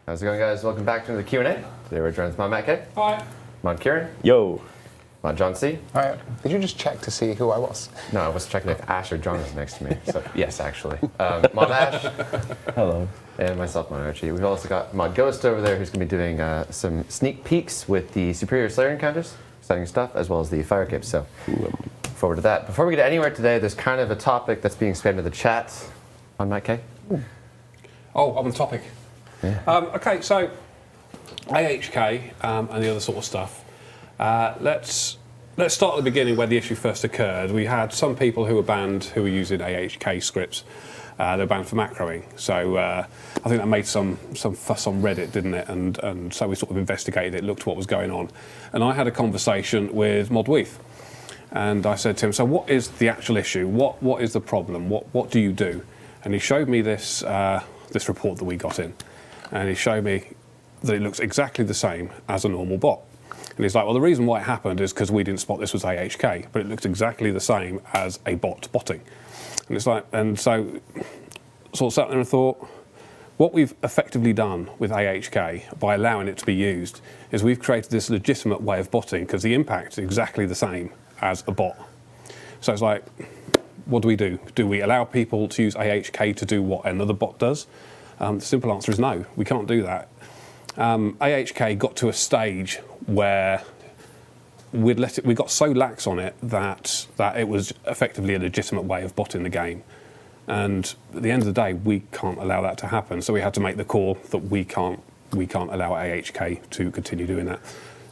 How's it going, guys? Welcome back to the Q&A. Today we're joined with Matt K. Hi. Kieran. Yo. John C. Hi. Did you just check to see who I was? No, I was checking if Ash or John was next to me. So yes, actually. Mod Ash. Hello. And myself, Mod Archie. We've also got Mod Ghost over there, who's going to be doing some sneak peeks with the Superior Slayer encounters, exciting stuff, as well as the Fire Cape. So forward to that. Before we get anywhere today, there's kind of a topic that's being spammed in the chat on Matt K. Oh, on the topic. Yeah. Okay, so AHK and the other sort of stuff. Let's start at the beginning where the issue first occurred. We had some people who were banned who were using AHK scripts. They were banned for macroing. So I think that made some fuss on Reddit, didn't it? And so we sort of investigated it, looked what was going on. And I had a conversation with Mod Weath. And I said to him, so what is the actual issue? What is the problem? What do you do? And he showed me this this report that we got in. And he showed me that it looks exactly the same as a normal bot. And he's like, well, the reason why it happened is because we didn't spot this was AHK, but it looks exactly the same as a bot botting. And it's like, and so sort of sat there and thought, what we've effectively done with AHK by allowing it to be used is we've created this legitimate way of botting because the impact is exactly the same as a bot. So it's like, what do? Do we allow people to use AHK to do what another bot does? The simple answer is no, we can't do that. AHK got to a stage where we got so lax on it that it was effectively a legitimate way of botting the game. And at the end of the day, we can't allow that to happen. So we had to make the call that we can't allow AHK to continue doing that.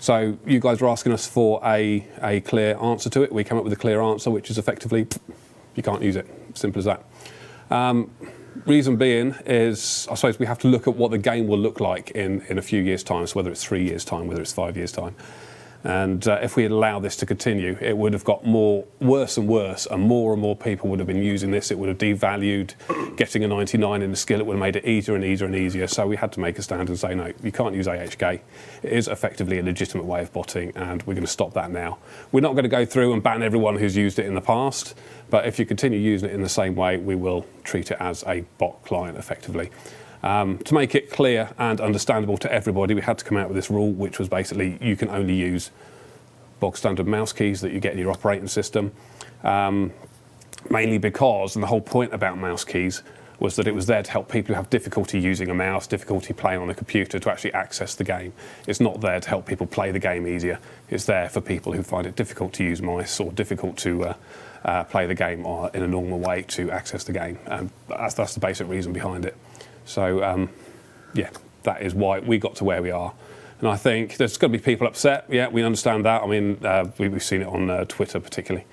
So you guys were asking us for a clear answer to it. We came up with a clear answer, which is effectively, you can't use it. Simple as that. Reason being is, I suppose we have to look at what the game will look like in a few years' time, so whether it's 3 years' time, whether it's 5 years' time. And if we had allowed this to continue, it would have got worse and worse, and more people would have been using this. It would have devalued getting a 99 in the skill. It would have made it easier and easier and easier. So we had to make a stand and say, no, you can't use AHK. It is effectively a legitimate way of botting, and we're going to stop that now. We're not going to go through and ban everyone who's used it in the past, but if you continue using it in the same way, we will treat it as a bot client effectively. To make it clear and understandable to everybody, we had to come out with this rule, which was basically you can only use bog standard mouse keys that you get in your operating system, mainly because, and the whole point about mouse keys was that it was there to help people who have difficulty using a mouse, difficulty playing on a computer to actually access the game. It's not there to help people play the game easier. It's there for people who find it difficult to use mice or difficult to play the game in a normal way to access the game. And that's the basic reason behind it. So, yeah, that is why we got to where we are. And I think there's going to be people upset. Yeah, we understand that. I mean, we've seen it on Twitter particularly.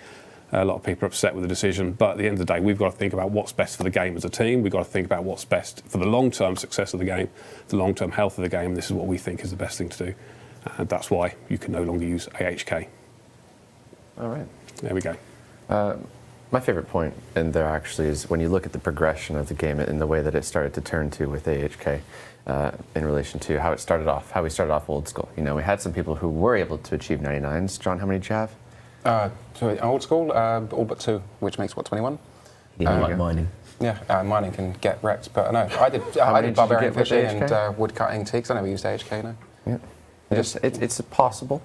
A lot of people are upset with the decision. But at the end of the day, we've got to think about what's best for the game as a team. We've got to think about what's best for the long-term success of the game, the long-term health of the game. This is what we think is the best thing to do. And that's why you can no longer use AHK. All right. There we go. My favorite point in there actually is when you look at the progression of the game and the way that it started to turn to with AHK in relation to how we started off Old School. You know, we had some people who were able to achieve 99s. John, how many did you have? So Old School, all but 2, which makes what, 21? Yeah, like mining. Yeah, mining can get wrecked, but no, I did barbarian fishing and wood cutting too, because I never used AHK, no. Yeah, it's possible.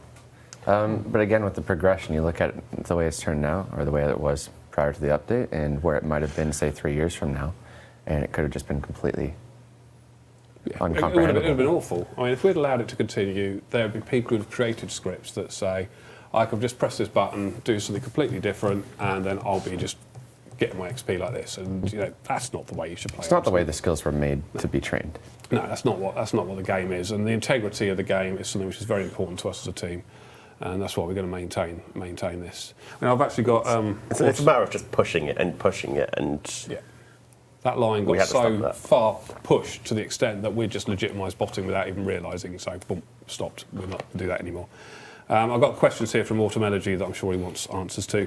But again, with the progression, you look at the way it's turned now, or the way it was prior to the update, and where it might have been, say, 3 years from now, and it could have just been completely uncomprehendable. It would have been awful. I mean, if we'd allowed it to continue, there would be people who have created scripts that say, I could just press this button, do something completely different, and then I'll be just getting my XP like this. And you know, that's not the way you should play. It's not the way the skills were made to be trained. No, that's not what the game is. And the integrity of the game is something which is very important to us as a team. And that's why we're going to maintain this. I mean, I've actually got. It's a matter of just pushing it, and yeah, that line got so far pushed to the extent that we're just legitimised botting without even realising. So, boom, stopped. We're not going to do that anymore. I've got questions here from Automelogy that I'm sure he wants answers to.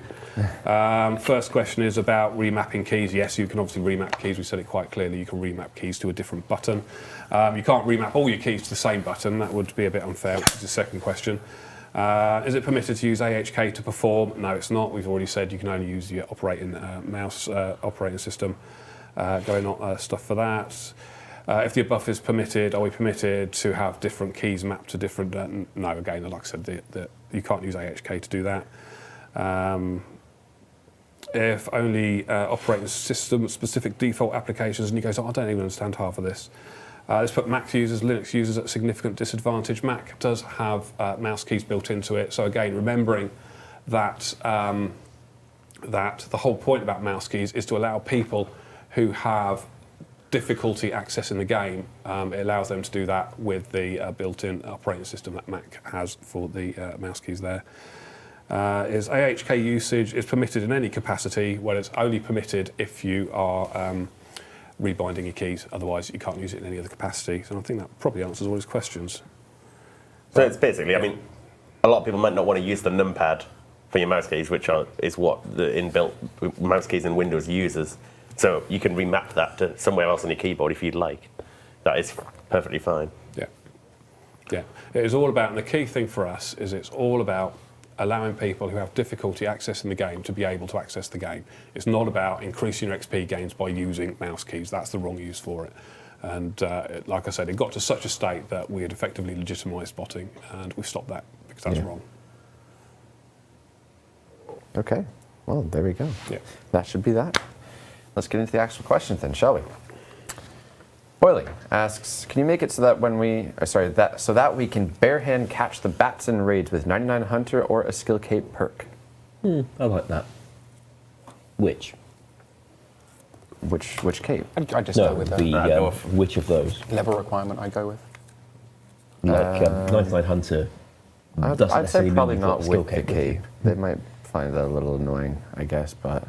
First question is about remapping keys. Yes, you can obviously remap keys. We said it quite clearly. You can remap keys to a different button. You can't remap all your keys to the same button. That would be a bit unfair, which is the second question. Is it permitted to use AHK to perform? No, it's not. We've already said you can only use your operating mouse operating system going on stuff for that. If the buff is permitted, are we permitted to have different keys mapped to different... no, again, like I said, you can't use AHK to do that. If only operating system-specific default applications, and you go, I don't even understand half of this. Let's put Mac users, Linux users at a significant disadvantage. Mac does have mouse keys built into it, so again, remembering that that the whole point about mouse keys is to allow people who have difficulty accessing the game. It allows them to do that with the built-in operating system that Mac has for the mouse keys there. Is AHK usage is permitted in any capacity? Well, it's only permitted if you are rebinding your keys. Otherwise, you can't use it in any other capacity. So I think that probably answers all his questions. So it's basically, I mean, a lot of people might not want to use the numpad for your mouse keys, which is what the inbuilt mouse keys in Windows uses. So you can remap that to somewhere else on your keyboard if you'd like. That is perfectly fine. Yeah. Yeah. It is all about, and the key thing for us is it's all about allowing people who have difficulty accessing the game to be able to access the game. It's not about increasing your XP gains by using mouse keys. That's the wrong use for it. And like I said, it got to such a state that we had effectively legitimised botting, and we stopped that because that's wrong. Okay, well, there we go. Yeah. That should be that. Let's get into the actual questions then, shall we? Boiling asks, can you make it so that when we, so that we can barehand catch the bats in raids with 99 Hunter or a skill cape perk? I like that. Which cape? I just go with that. Which of those? Level requirement I go with. Like 99 Hunter doesn't I'd say necessarily probably mean not you've got with the cape. They might find that a little annoying, I guess, but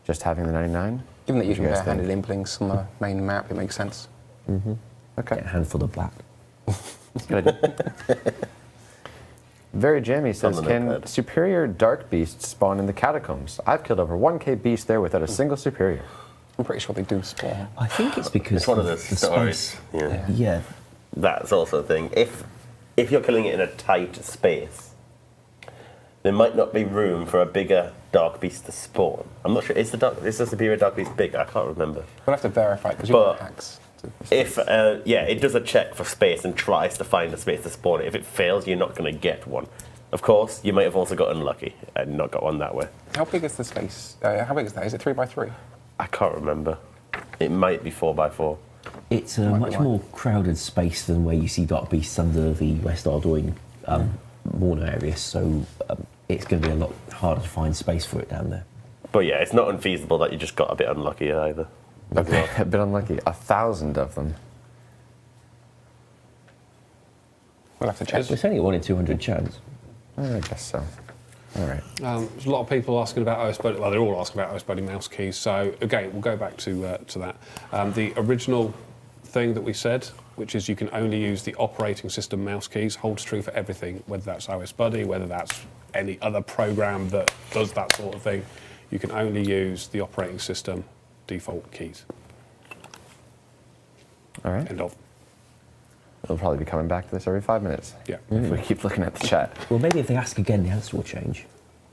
just having the 99? Given that you can guys bare-handed imp-links on the main map, it makes sense. Okay. Get a handful of black. Good idea. Very Jammy says, can superior dark beasts spawn in the catacombs? I've killed over 1k beasts there without a single superior. I'm pretty sure they do spawn. I think it's because It's one of those the stories. space. Yeah. That's also a thing. If you're killing it in a tight space, there might not be room for a bigger dark beast to spawn. I'm not sure. Is the superior dark beast big? I can't remember. We'll have to verify because you have hacks. If it does a check for space and tries to find a space to spawn it. If it fails, you're not going to get one. Of course, you might have also got unlucky and not got one that way. How big is the space? How big is that? Is it 3x3? I can't remember. It might be 4x4. It's a much more crowded space than where you see dark beasts under the West Ardoin Warner area, so it's going to be a lot harder to find space for it down there. But yeah, it's not unfeasible that you just got a bit unlucky either. A bit unlucky. 1,000 of them. We'll have to check. It's only a 1 in 200 chance. I guess so. All right. There's a lot of people asking about OS Buddy. Well, they're all asking about OS Buddy mouse keys. So again, we'll go back to that. The original thing that we said, which is you can only use the operating system mouse keys, holds true for everything, whether that's OS Buddy, whether that's any other program that does that sort of thing. You can only use the operating system default keys. All right. End of. We'll probably be coming back to this every 5 minutes. Yeah. If we keep looking at the chat. Well, maybe if they ask again, the answer will change.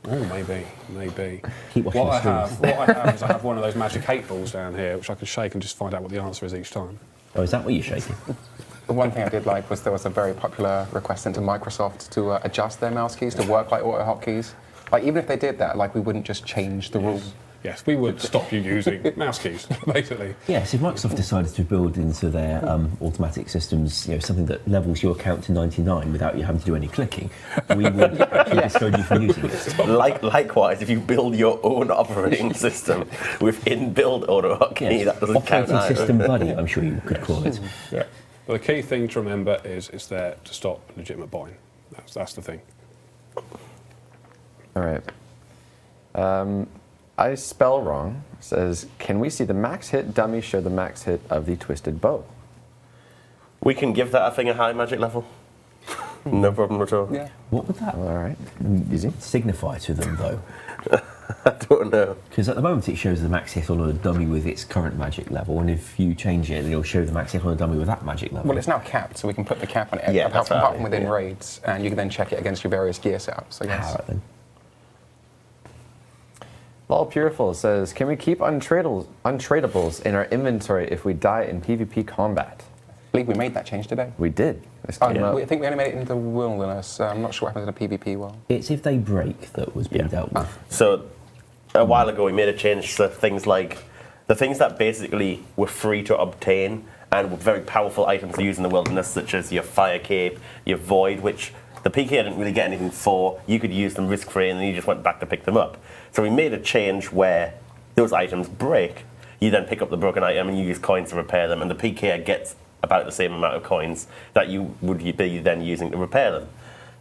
Oh, maybe. Keep watching What the I streams. have is I have one of those magic 8 balls down here, which I can shake and just find out what the answer is each time. Oh, is that what you're shaking? The one thing I did like was there was a very popular request into Microsoft to adjust their mouse keys to work like auto hotkeys. Like, even if they did that, like, we wouldn't just change the rule. Yes, we would stop you using mouse keys, basically. Yes, if Microsoft decided to build into their automatic systems, something that levels your account to 99 without you having to do any clicking, we would actually discourage you from using it. Likewise, if you build your own operating system with inbuilt auto hotkey, that doesn't count Operating either. system buddy, I'm sure you could call it. Yeah. But the key thing to remember is it's there to stop legitimate buying. That's the thing. All right. I spell wrong. Says, can we see the max hit dummy show the max hit of the twisted bow? We can give that thing a high magic level. No problem at all. Yeah. What would that All right. Easy. signify to them, though? I don't know. Because at the moment it shows the max hit on a dummy with its current magic level, and if you change it, it'll show the max hit on a dummy with that magic level. Well, it's now capped, so we can put the cap on it, Yeah, apart that's right, from within yeah. raids, and you can then check it against your various gear setups, I guess. All right, then. All Pureful says, can we keep untradables in our inventory if we die in PvP combat? I believe we made that change today. We did. This Oh, came up. I think we only made it into the wilderness. I'm not sure what happens in a PvP world. It's if they break that was being dealt with. So a while ago we made a change to things like the things that basically were free to obtain and were very powerful items to use in the wilderness, such as your fire cape, your void, which the PK didn't really get anything for. You could use them risk-free and then you just went back to pick them up. So we made a change where those items break. You then pick up the broken item and you use coins to repair them, and the PK gets about the same amount of coins that you would be then using to repair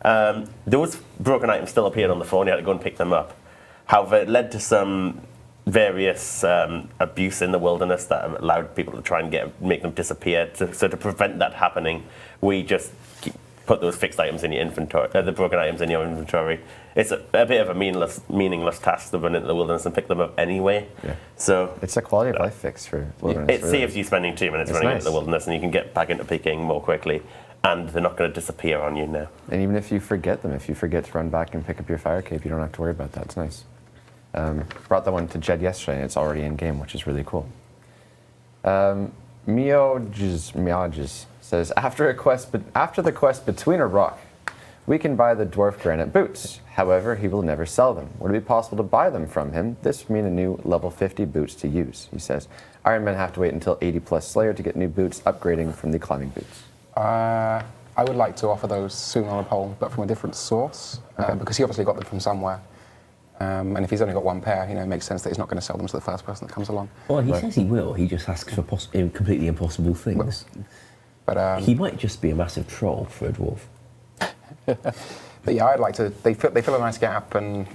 them. Those broken items still appeared on the floor and you had to go and pick them up. However, it led to some various abuse in the wilderness that allowed people to try and make them disappear. So to prevent that happening, we just put those fixed items in your inventory, the broken items in your inventory. It's a bit of a meaningless task to run into the wilderness and pick them up anyway. Yeah. So It's a quality of life fix for wilderness. it saves you spending 2 minutes It's running nice. into the wilderness, and you can get back into picking more quickly, and they're not going to disappear on you now. And even if you forget them, if you forget to run back and pick up your fire cape, you don't have to worry about that. It's nice. Brought that one to Jed yesterday, and it's already in game, which is really cool. Miages says, after the quest between a rock, we can buy the dwarf granite boots. However, he will never sell them. Would it be possible to buy them from him? This would mean a new level 50 boots to use. He says, Iron Men have to wait until 80 plus Slayer to get new boots, upgrading from the climbing boots. I would like to offer those soon on a poll, but from a different source, because he obviously got them from somewhere. And if he's only got one pair, it makes sense that he's not going to sell them to the first person that comes along. Well, he says he will. He just asks for completely impossible things. But He might just be a massive troll for a dwarf. But yeah, I'd like to. They fill a nice gap, and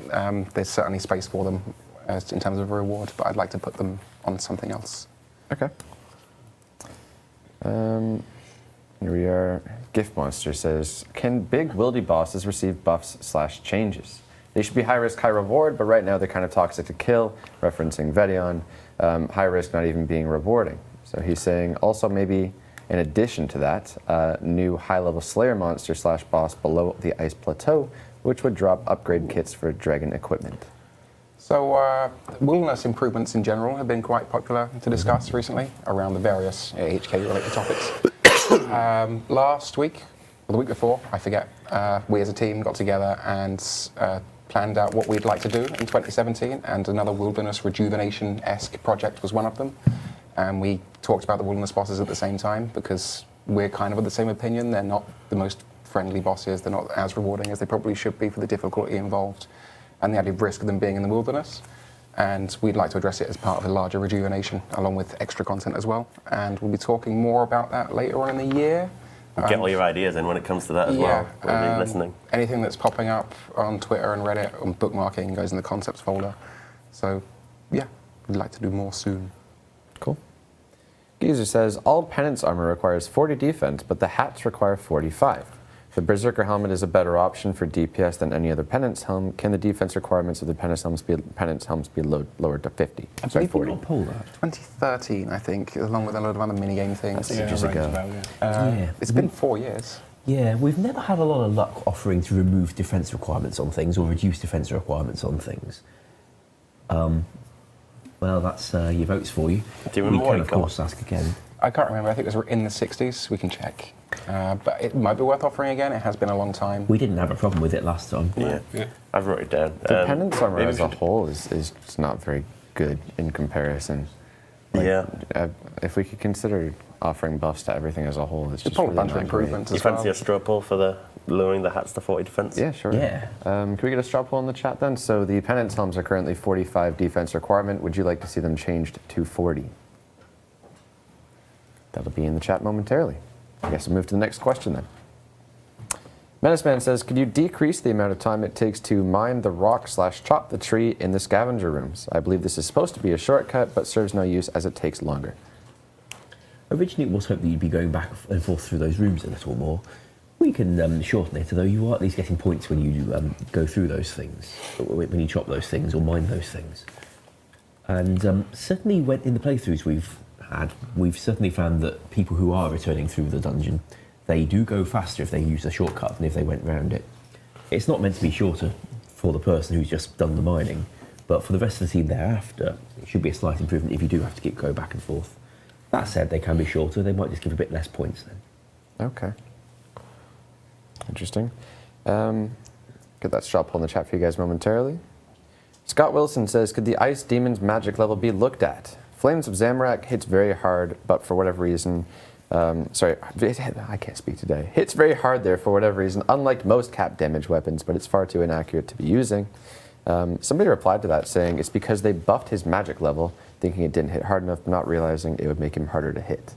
there's certainly space for them in terms of a reward. But I'd like to put them on something else. Okay. Here we are. Gift Monster says, can big wildy bosses receive buffs/changes? They should be high risk, high reward, but right now they're kind of toxic to kill, referencing Vedion. High risk not even being rewarding. So he's saying also maybe in addition to that, new high-level Slayer monster / boss below the Ice Plateau, which would drop upgrade kits for dragon equipment. So wilderness improvements in general have been quite popular to discuss recently around the various HK-related topics. Last week, or the week before, I forget, we as a team got together and planned out what we'd like to do in 2017, and another wilderness rejuvenation-esque project was one of them. And we talked about the wilderness bosses at the same time because we're kind of of the same opinion. They're not the most friendly bosses. They're not as rewarding as they probably should be for the difficulty involved and the added risk of them being in the wilderness. And we'd like to address it as part of a larger rejuvenation along with extra content as well. And we'll be talking more about that later on in the year. Get all your ideas in when it comes to that as well. We'll be listening. Anything that's popping up on Twitter and Reddit on bookmarking goes in the concepts folder. So, yeah, we'd like to do more soon. Cool. Geezer says, all penance armor requires 40 defense, but the hats require 45. The Berserker helmet is a better option for DPS than any other penance helm. Can the defense requirements of the penance helms be lowered to 50? Sorry, 40. Not pull that. 2013, I think, along with a lot of other minigame things. That's ages ago. Yeah. It's been 4 years. Yeah, we've never had a lot of luck offering to remove defense requirements on things or reduce defense requirements on things. Well, that's your votes for you. Do you We remember what can, it of course, ask again. I can't remember. I think it was in the 60s. We can check. But it might be worth offering again. It has been a long time. We didn't have a problem with it last time. Yeah. I've wrote it down. The penance armor maybe as a we should- whole is just not very good in comparison. Yeah. If we could consider offering buffs to everything as a whole, it's There's just probably really a bunch of not great. improvements You as well. fancy a straw poll for the lowering the hats to 40 defense? Yeah, sure. Yeah. Can we get a straw poll in the chat then? So the penance helms are currently 45 defense requirement. Would you like to see them changed to 40? That'll be in the chat momentarily. I guess we'll move to the next question then. Menace Man says, could you decrease the amount of time it takes to mine the rock / chop the tree in the scavenger rooms? I believe this is supposed to be a shortcut, but serves no use as it takes longer. Originally, it was hoped that you'd be going back and forth through those rooms a little more. We can shorten it, although you are at least getting points when you go through those things, when you chop those things or mine those things. And certainly, in the playthroughs we've certainly found that people who are returning through the dungeon, they do go faster if they use a shortcut than if they went round it. It's not meant to be shorter for the person who's just done the mining, But for the rest of the team thereafter, it should be a slight improvement if you do have to go back and forth. That said, they can be shorter. They might just give a bit less points then. Okay. Interesting. Get that straw poll in the chat for you guys momentarily. Scott Wilson says, could the Ice Demon's magic level be looked at? Flames of Zamorak hits very hard, but for whatever reason, I can't speak today. Hits very hard there for whatever reason, unlike most cap damage weapons, but it's far too inaccurate to be using. Somebody replied to that saying it's because they buffed his magic level, thinking it didn't hit hard enough, but not realizing it would make him harder to hit.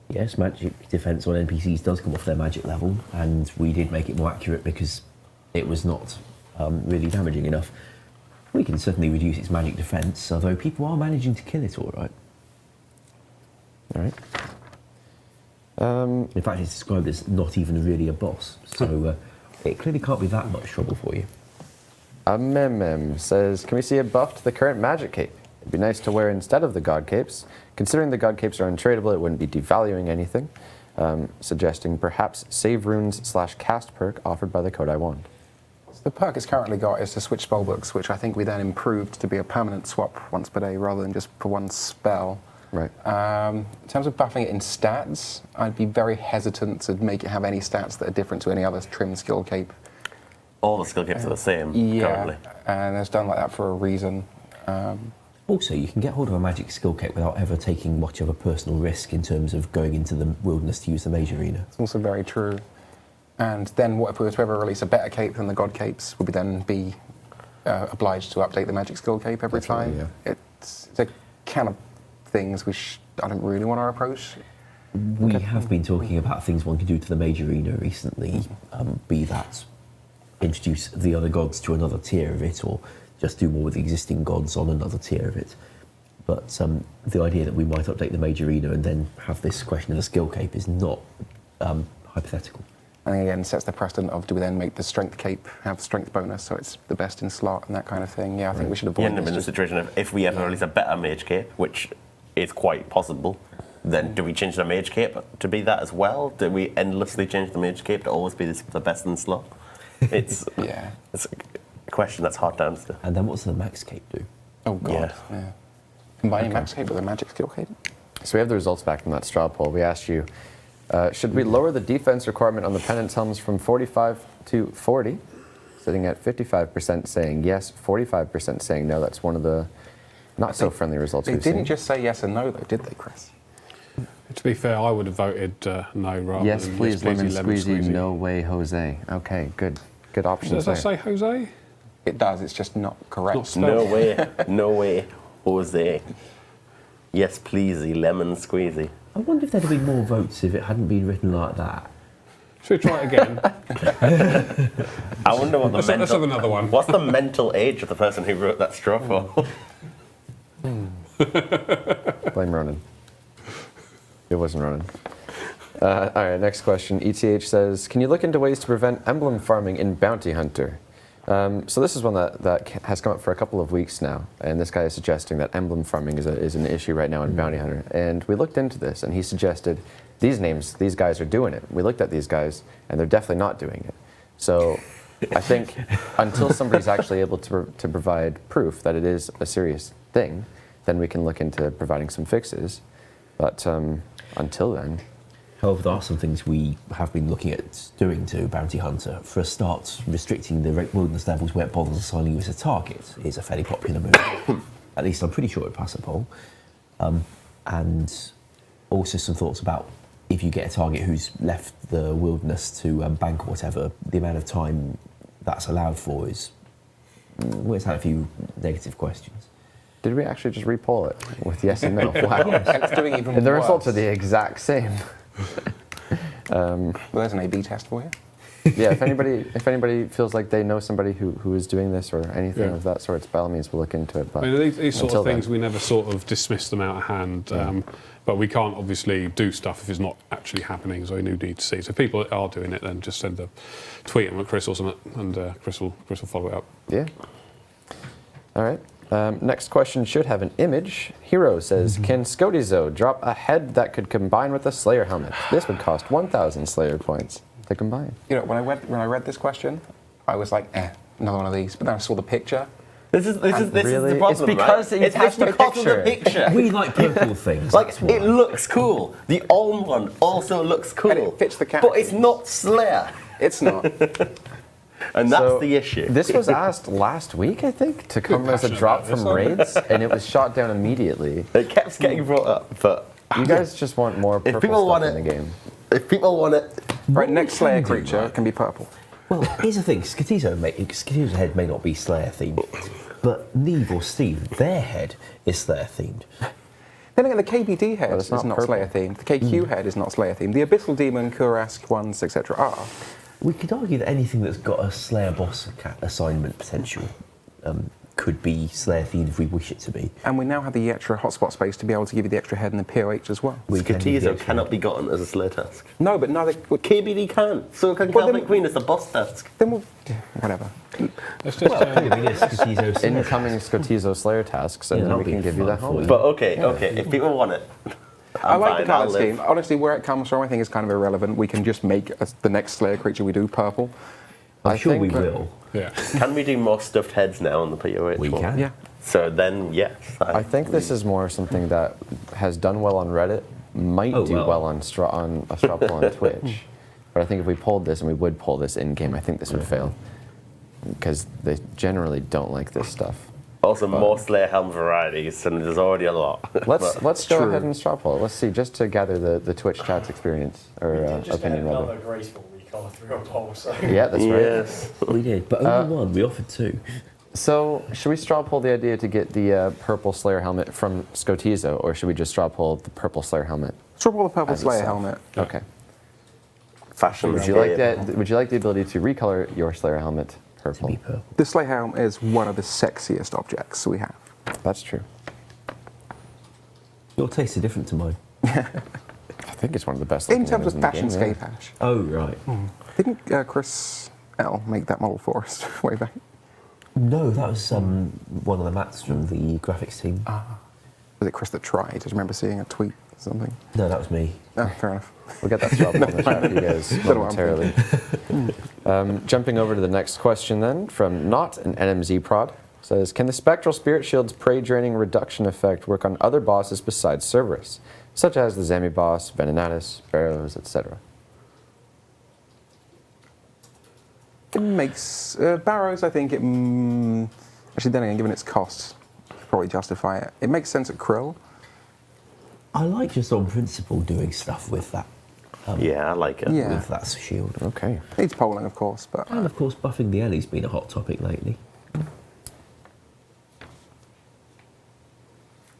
Yes, magic defense on NPCs does come off their magic level, and we did make it more accurate because it was not really damaging enough. We can certainly reduce its magic defense, although people are managing to kill it all right. All right. In fact, it's described as not even really a boss, so it clearly can't be that much trouble for you. Mem says, can we see a buff to the current magic cape? It'd be nice to wear instead of the god capes. Considering the god capes are untradeable, it wouldn't be devaluing anything. Suggesting perhaps save runes / cast perk offered by the Kodai wand. So the perk it's currently got is to switch spellbooks, which I think we then improved to be a permanent swap once per day rather than just for one spell. Right. In terms of buffing it in stats, I'd be very hesitant to make it have any stats that are different to any other trim skill cape. All the skill caps are the same currently. And it's done like that for a reason. Also, you can get hold of a magic skill cape without ever taking much of a personal risk in terms of going into the wilderness to use the mage arena. It's also very true. And then what if we were to ever release a better cape than the god capes, would we then be obliged to update the magic skill cape every time? Yeah. It's a kind of things which I don't really want to approach. We have been talking about things one can do to the mage arena recently, be that introduce the other gods to another tier of it, or just do more with the existing gods on another tier of it. But the idea that we might update the mage arena and then have this question of the skill cape is not hypothetical. And again, sets the precedent of do we then make the strength cape have strength bonus, so it's the best in slot and that kind of thing. Yeah, I think we should You avoid end up in the this. situation of if we ever release a better mage cape, which is quite possible, then do we change the mage cape to be that as well? Do we endlessly change the mage cape to always be the best in slot? It's it's a question that's hard to answer. And then what's the max cape do? Oh god. Yeah. Combining max cape with a magic skill cape. So we have the results back from that straw poll. We asked you, should we lower the defense requirement on the penance helms from 45 to 40? Sitting at 55% saying yes, 45% saying no. That's one of the not so friendly results They we've didn't seen. just say yes and no though, did they, Chris? To be fair, I would have voted no rather Yes, than please, lemon squeezy, squeezy. no way, Jose. Okay, good options Does that there. say Jose? It does, it's just not correct. Not spelled. No way, Jose. Yes, pleasey, lemon squeezy. I wonder if there'd have been more votes if it hadn't been written like that. Should we try it again? I wonder what the Let's mental... have another one. What's the mental age of the person who wrote that straw poll? Blame Ronan. It wasn't Ronan. All right, next question. ETH says, can you look into ways to prevent emblem farming in Bounty Hunter? So this is one that has come up for a couple of weeks now, and this guy is suggesting that emblem farming is an issue right now in Bounty Hunter. And we looked into this, and he suggested these guys are doing it. We looked at these guys, and they're definitely not doing it. So I think until somebody's actually able to provide proof that it is a serious thing, then we can look into providing some fixes. But until then... However, there are some things we have been looking at doing to Bounty Hunter. For a start, restricting the wilderness levels where it bothers assigning you as a target is a fairly popular move. At least I'm pretty sure it'd pass a poll. And also some thoughts about if you get a target who's left the wilderness to bank or whatever, the amount of time that's allowed for is... Well, it's had a few negative questions. Did we actually just re-poll it with yes and no? Wow. And it's doing even And the worse. results are the exact same. Well, there's an A/B test for you. Yeah, if anybody feels like they know somebody who is doing this or anything of that sort, by all means, we'll look into it. But I mean, these sort until of things, then- we never sort of dismiss them out of hand. But we can't obviously do stuff if it's not actually happening, so we do need to see. So if people are doing it, then just send a tweet them at Chris or something, and Chris will follow it up. Yeah. All right. Next question should have an image. Hero says, can Scodizo drop a head that could combine with a Slayer helmet? This would cost 1,000 Slayer points to combine. You know, when I read this question, I was like, another one of these. But then I saw the picture, This is the Really? problem, It's because right? you It's attached a because of the picture. We like purple things. Like, that's why. it looks cool. The Ulm one also looks cool. And it fits the But it's not Slayer. It's not. And that's So, the issue. This was asked last week, I think, to come as a passionate drop about this, from aren't raids, and it was shot down immediately. It kept getting brought up, but You guys just want more purple people stuff want in it- the game. if people want it, Right, What next we Slayer can do, creature right? can be purple. Well, here's the thing: Skatizo's head may not be Slayer themed, but Neve or Steve, their head is Slayer themed. Then again, the KBD head it's is not not purple. Slayer themed. The KQ head is not Slayer themed. The Abyssal Demon, Kurask ones, etc. are. We could argue that anything that's got a Slayer boss assignment potential could be Slayer themed if we wish it to be. And we now have the extra hotspot space to be able to give you the extra head and the POH as well. We can give the Skatizo extra- cannot be gotten as a Slayer task. No, but neither. KBD can. So can Well, then- Cosmic Queen as the boss task. Then we'll. Yeah, whatever. Let's just, Well, I mean, it's Skatizo Slayer. Incoming Skotizo Slayer tasks, and Yeah, then that'll we can be give you that fun for helmet. you. But okay, if people want it, I like fine, the colour I'll live. scheme. Honestly, where it comes from, I think is kind of irrelevant. We can just make the next Slayer creature we do purple. I'm I sure we think that- will. yeah. Can we do more stuffed heads now on the POH We one? can. Yeah. So then, yes. I think this is more something that has done well on Reddit, might Oh, do well. well on a straw poll on Twitch. But I think if we pulled this, and we would pull this in game, I think this would fail. Because they generally don't like this stuff. Also, more Slayer Helm varieties, and there's already a lot. Let's go True. ahead and straw poll. Let's see, just to gather the Twitch chat's experience or Just get opinion another rather. graceful recolour through a poll, so. Yeah, that's right. Yes. We did, but only one. We offered two. So, should we straw poll the idea to get the purple Slayer helmet from Skotizo, or should we just straw poll the purple Slayer helmet? Strip all the purple as Slayer itself? helmet. Okay. Fashion. Would you like that? Would you like the ability to recolor your Slayer helmet purple? Be purple. The Slayer helm is one of the sexiest objects we have. That's true. Your tastes are different to mine. I think it's one of the best. In looking terms of items in the game, fashionscape, Ash. Oh, right. Didn't Chris L make that model for us way back? No, that was one of the mats from the graphics team. Was it Chris that tried? I just remember seeing a tweet or something. No, that was me. Oh, fair enough. We'll get that straw poll in the chat for you guys Don't know what I'm momentarily. Jumping over to the next question then, from Not an NMZ prod, says, can the Spectral Spirit Shield's prey draining reduction effect work on other bosses besides Cerberus, such as the Zami boss, Venenatus, Barrows, etc.? It makes Barrows. I think it. Actually, then again, given its cost, probably justify it. It makes sense at Krill. I like just on principle doing stuff with that. Yeah, I like it. Yeah. With that shield. Okay. Needs polling, of course, but And of course, buffing the Ellie's been a hot topic lately.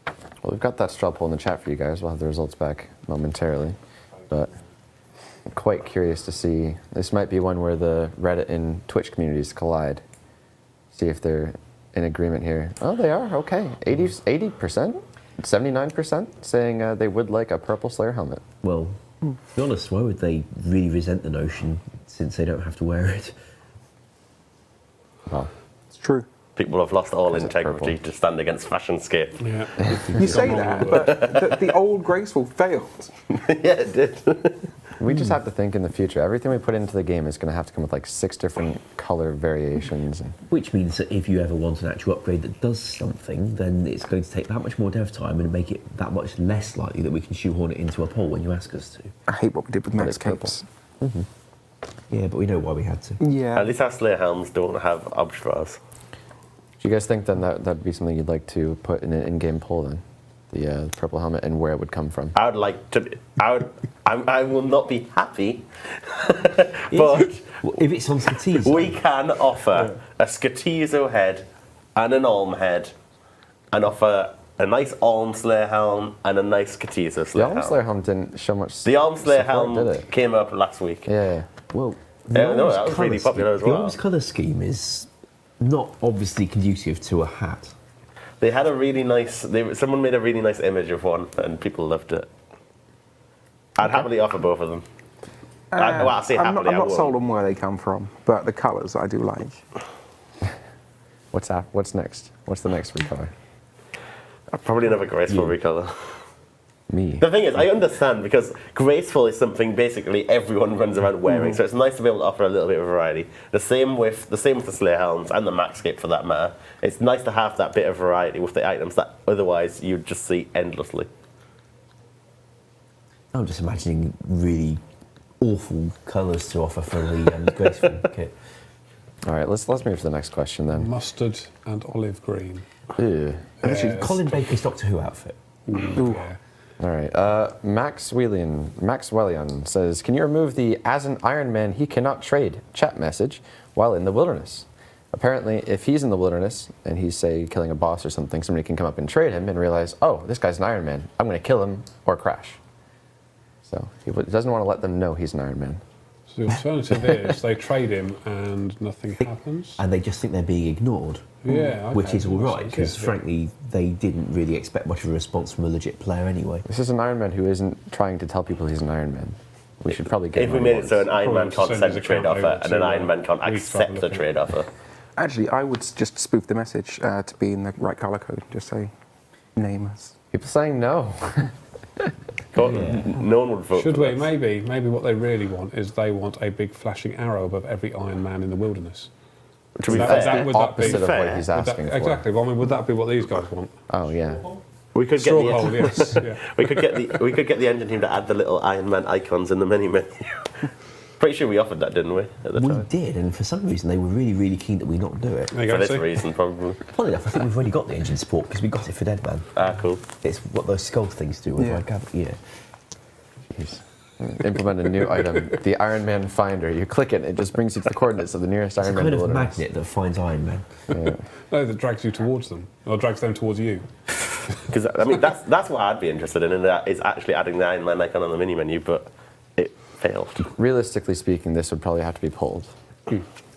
Well, we've got that straw poll in the chat for you guys. We'll have the results back momentarily. But I'm quite curious to see. This might be one where the Reddit and Twitch communities collide. See if they're in agreement here. Oh, they are. Okay. 80%? 79% saying they would like a purple Slayer helmet. Well, to be honest, why would they really resent the notion since they don't have to wear it? Well, it's true. People have lost all Because it's integrity purple. to stand against Fashionscape. Yeah. You say that, but the old graceful failed. Yeah, it did. we just have to think in the future. Everything we put into the game is going to have to come with like 6 different color variations. Which means that if you ever want an actual upgrade that does something, then it's going to take that much more dev time and make it that much less likely that we can shoehorn it into a poll when you ask us to. I hate what we did with But it's purple. Manscapes. Yeah, but we know why we had to. Yeah. At least our Slayer helms don't have obstras. Do you guys think then that'd be something you'd like to put in an in-game poll then? The purple helmet and where it would come from? I would like to. I will not be happy, but Well, if it's on Skatizo, we can offer a Skatizo head and an Ulm head, and offer a nice Ulm Slayer helm and a nice Skatizo The Slayer Ulm helm. Slayer helm didn't show much The Ulm Slayer support, helm did it? came up last week. Yeah. well, Yeah, no, Ulm's that was really colour popular as scheme- well. The Ulm's colour scheme is not obviously conducive to a hat. They had a really nice. Someone made a really nice image of one, and people loved it. I'd happily offer both of them. Well, I say I'm happily. not, I'm I not won't. sold on where they come from, but the colours I do like. What's next? What's the next recolor? Probably another graceful recolor. Me. The thing is, I understand because graceful is something basically everyone runs around wearing, so it's nice to be able to offer a little bit of variety. The same with the Slayer helms and the Maxscape for that matter. It's nice to have that bit of variety with the items that otherwise you'd just see endlessly. I'm just imagining really awful colours to offer for the graceful kit. All right, let's move to the next question then. Mustard and olive green. Ew. Actually, Colin Baker's Doctor Who outfit. Yeah. All right, Maxwellian says, can you remove the "as an Iron Man he cannot trade" chat message while in the wilderness? Apparently, if he's in the wilderness and he's, say, killing a boss or something, somebody can come up and trade him and realize, oh, this guy's an Iron Man. I'm going to kill him or crash. So he doesn't want to let them know he's an Iron Man. So the alternative is they trade him and nothing happens. And they just think they're being ignored. Yeah, okay. Which is all right, because Yeah. frankly, they didn't really expect much of a response from a legit player anyway. This is an Iron Man who isn't trying to tell people he's an Iron Man. We should probably get If we him made on it so an board. Iron Man Probably can't send send a his trade account offer over and an to, Iron Man can't we accept travel the looking. trade offer. Actually, I would just spoof the message to be in the right colour code. Just say name us. People saying no. No one would vote Should for we? this. Maybe what they really want is they want a big flashing arrow above every Iron Man in the wilderness. To be That- fair, that- would that be Opposite of fair? what he's Would that- asking for. exactly. Well, I mean, would that be what these guys want? Oh yeah. we could get Straw the hole, yes. Yeah. we could get the engine team to add the little Iron Man icons in the menu. Pretty sure we offered that, didn't we? At the We time. did, and for some reason they were really, really keen that we not do it. There you For go. this See? reason, probably. Funny enough, I think we've already got the engine support because we got it for Deadman. Ah, cool. It's what those skull things do with Yeah. yeah. Jeez. Implement a new item, the Iron Man Finder. You click it, it just brings you to the coordinates of the nearest It's a Iron Man kind of wilderness. magnet that finds Iron Man. Yeah. No, that drags you towards them, or drags them towards you. Because I mean, that's what I'd be interested in, and that is actually adding the Iron Man icon on the mini menu, but it failed. Realistically speaking, this would probably have to be pulled.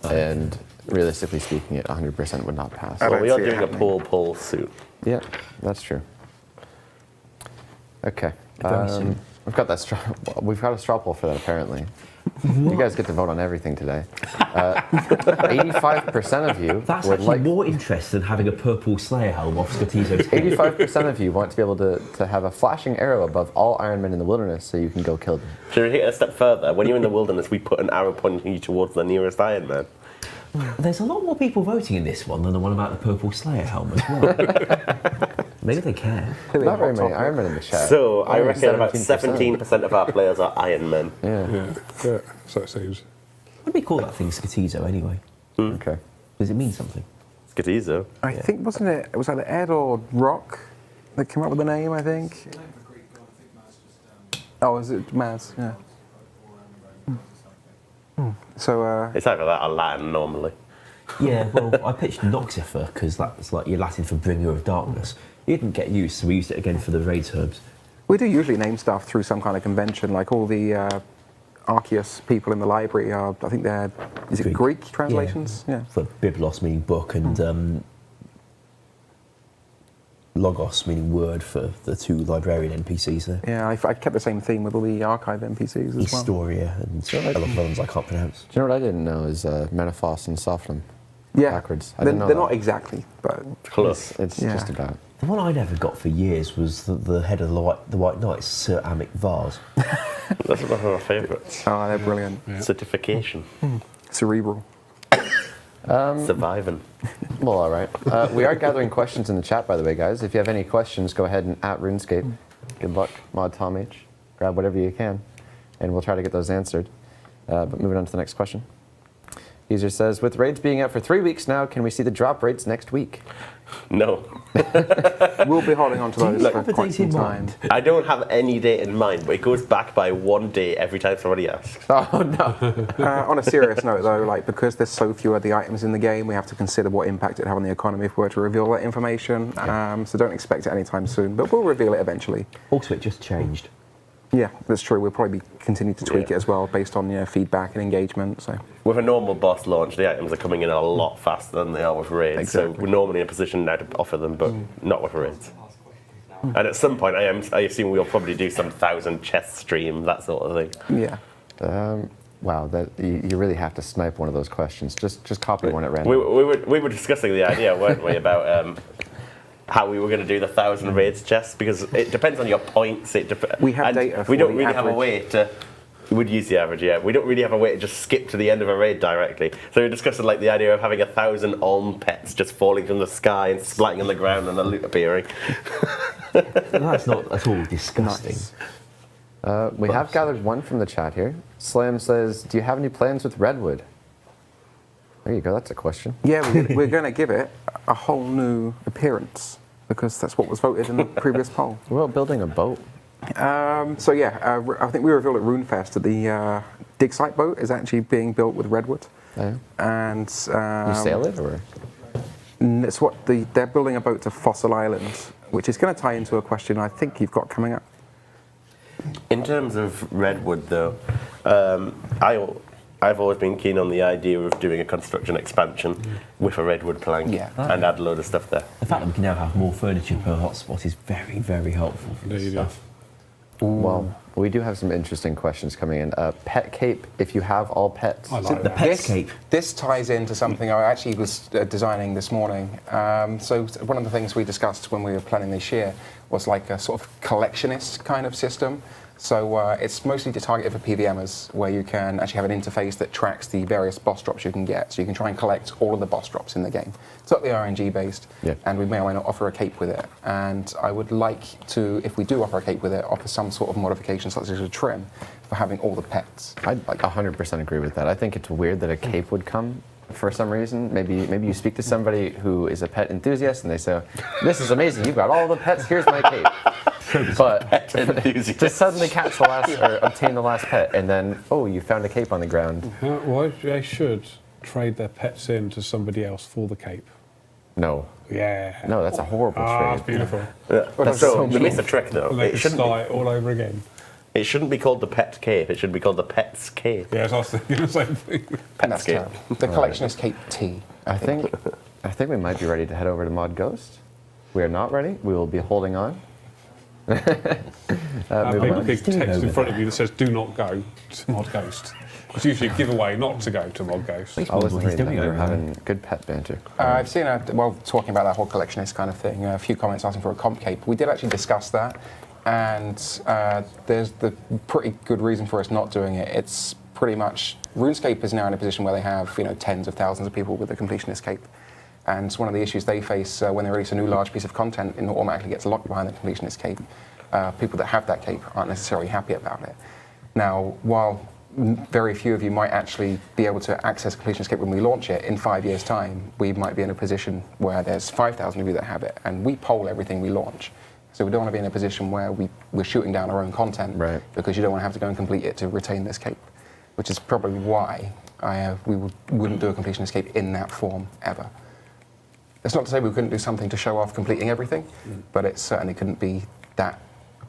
And realistically speaking, it 100% would not pass. I Well, don't we are see it doing a happening. pull suit. Yeah, that's true. Okay. Very soon. We've got that we've got a straw poll for that apparently. You guys get to vote on everything today. 85% of you That's would actually like. more interest than having a purple Slayer helm off Scottizo's head. 85% of you want to be able to have a flashing arrow above all Iron Men in the wilderness so you can go kill them. Should we take it a step further? When you're in the wilderness, we put an arrow pointing you towards the nearest Iron Man. There's a lot more people voting in this one than the one about the purple Slayer helm as well. Maybe they care. Not very many Iron Men in the chat. So I Only reckon about 17%. 17% of our players are Iron Men. Yeah. Yeah. So it seems. What do we call that thing Scotizo anyway? Okay. Does it mean something? Scottizo. I think wasn't it? Was either Ed or Rock that came up with the name? I think. Oh, is it Maz? Yeah. So It's either that or Latin normally. Yeah, well, I pitched Noxifer because that's like your Latin for bringer of darkness. It didn't get used, so we used it again for the raids herbs. we do usually name stuff through some kind of convention, like all the Arceus people in the library are. I think they're. Is it Greek translations? Yeah. For Biblos meaning book and Logos meaning word for the two librarian NPCs there. Yeah, I kept the same theme with all the archive NPCs as well. Historia and a lot of others I can't pronounce. Do you know what I didn't know is Metaphos and Sophnum Yeah, backwards. I They're, didn't know they're that. not exactly, but Close. It's Yeah. just about. The one I never got for years was the head of the White Knights, Sir Amic Vars. That's one of our favourites. oh, they're brilliant. Certification. Cerebral. Surviving. Well, all right. We are gathering questions in the chat, by the way, guys. If you have any questions, go ahead and at RuneScape. Good luck, Mod Tom H. Grab whatever you can, and we'll try to get those answered. But moving on to the next question. User says, with raids being out for 3 weeks now, can we see the drop rates next week? No. We'll be holding on to those you for have a quite date some in time. mind? I don't have any date in mind, but it goes back by 1 day every time somebody asks. Oh, no. On a serious note, though, like because there's so few of the items in the game, we have to consider what impact it'd have on the economy if we were to reveal that information. So don't expect it anytime soon, but we'll reveal it eventually. Also, it just changed. Yeah, that's true. We'll probably continue to tweak Yeah. it as well, based on feedback and engagement. So With a normal boss launch, the items are coming in a lot faster than they are with raids. Exactly. So we're normally in a position now to offer them, but not with raids. And at some point, I assume we'll probably do some 1,000 chest stream, that sort of thing. yeah, Wow, that you really have to snipe one of those questions. Just copy one at random. We were discussing the idea, weren't we, about how we were going to do the 1,000 raids chests because it depends on your points. We have data for we don't the really have a average. way to. We would use the average, yeah. We don't really have a way to just skip to the end of a raid directly. So we discussed like the idea of having 1,000 Olm pets just falling from the sky and splatting on the ground and a loot appearing. That's not at all disgusting. Nice. We have gathered one from the chat here. Slam says, do you have any plans with Redwood? There you go, that's a question. Yeah, we're going to give it a whole new appearance because that's what was voted in the previous poll. What about building a boat? I think we revealed at RuneFest that the dig site boat is actually being built with Redwood. Oh, And you sail it, or? it's what they're building a boat to Fossil Island, which is going to tie into a question I think you've got coming up. In terms of Redwood, though, I've always been keen on the idea of doing a construction expansion with a Redwood plank and add a load of stuff there. The fact that we can now have more furniture per hotspot is very, very helpful for There this you go. stuff. Well, we do have some interesting questions coming in. Pet cape, if you have all pets. I like The that. pet's cape. This ties into something I actually was designing this morning. So one of the things we discussed when we were planning this year was like a sort of collectionist kind of system. So it's mostly targeted for PVMers, where you can actually have an interface that tracks the various boss drops you can get. So you can try and collect all of the boss drops in the game. It's totally RNG based, and we may or may not offer a cape with it. And I would like to, if we do offer a cape with it, offer some sort of modification, such as a trim, for having all the pets. I'd 100% agree with that. I think it's weird that a cape would come for some reason. Maybe you speak to somebody who is a pet enthusiast and they say, this is amazing, you've got all the pets, here's my cape. But to suddenly catch the last, or obtain the last pet, and then, oh, you found a cape on the ground. Why they should trade their pets in to somebody else for the cape? No. Yeah. No, that's a horrible That's trade. beautiful. That's so so the miss the trick, though. They It could shouldn't, start it all over again. it shouldn't be called the pet cape. It should be called the pet's cape. Yeah, I was thinking the same thing. And that's cape. the collectionist cape T. I think we might be ready to head over to Mod Ghost. We are not ready. We will be holding on. moving on. Big Still text in over front of you that says "Do not go to Mod Ghost." It's usually a giveaway not to go to Mod Ghost. I What wasn't he's reading that. doing We were over there. having good pet banter. I've seen, talking about that whole collectionist kind of thing, a few comments asking for a comp cape. We did actually discuss that, and there's the pretty good reason for us not doing it. It's pretty much, RuneScape is now in a position where they have tens of thousands of people with the completionist cape. And one of the issues they face when they release a new large piece of content, it automatically gets locked behind the completionist cape. People that have that cape aren't necessarily happy about it. Now, while very few of you might actually be able to access completionist cape when we launch it, in 5 years' time, we might be in a position where there's 5,000 of you that have it, and we poll everything we launch. So we don't want to be in a position where we're shooting down our own content, Right. because you don't want to have to go and complete it to retain this cape, which is probably why we wouldn't do a completionist cape in that form ever. It's not to say we couldn't do something to show off completing everything, but it certainly couldn't be that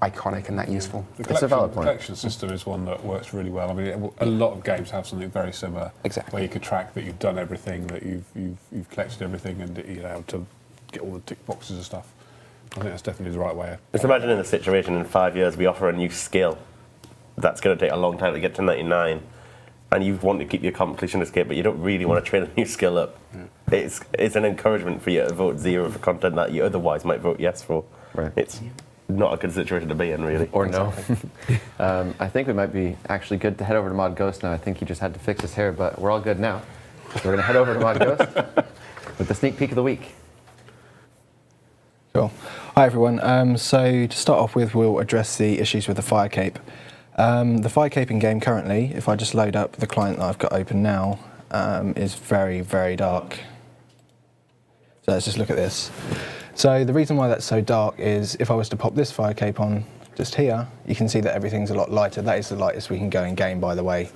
iconic and that useful. It's a valid point. collection system is one that works really well. I mean, a lot of games have something very similar, Exactly. where you can track that you've done everything, that you've collected everything, and you're able to get all the tick boxes and stuff. I think that's definitely the right way. Just imagine in the situation in 5 years we offer a new skill that's going to take a long time to get to 99, and you want to keep your completionist cape, but you don't really want to train a new skill up. It's an encouragement for you to vote 0 for content that you otherwise might vote yes for. Right. It's not a good situation to be in, really. Or no. I think we might be actually good to head over to Mod Ghost now. I think he just had to fix his hair, but we're all good now. So we're going to head over to Mod Ghost with the sneak peek of the week. Sure. Hi everyone. So to start off with, we'll address the issues with the fire cape. The fire cape in game currently, if I just load up the client that I've got open now, is very, very dark. So let's just look at this. So the reason why that's so dark is if I was to pop this fire cape on just here, you can see that everything's a lot lighter. That is the lightest we can go in game, by the way.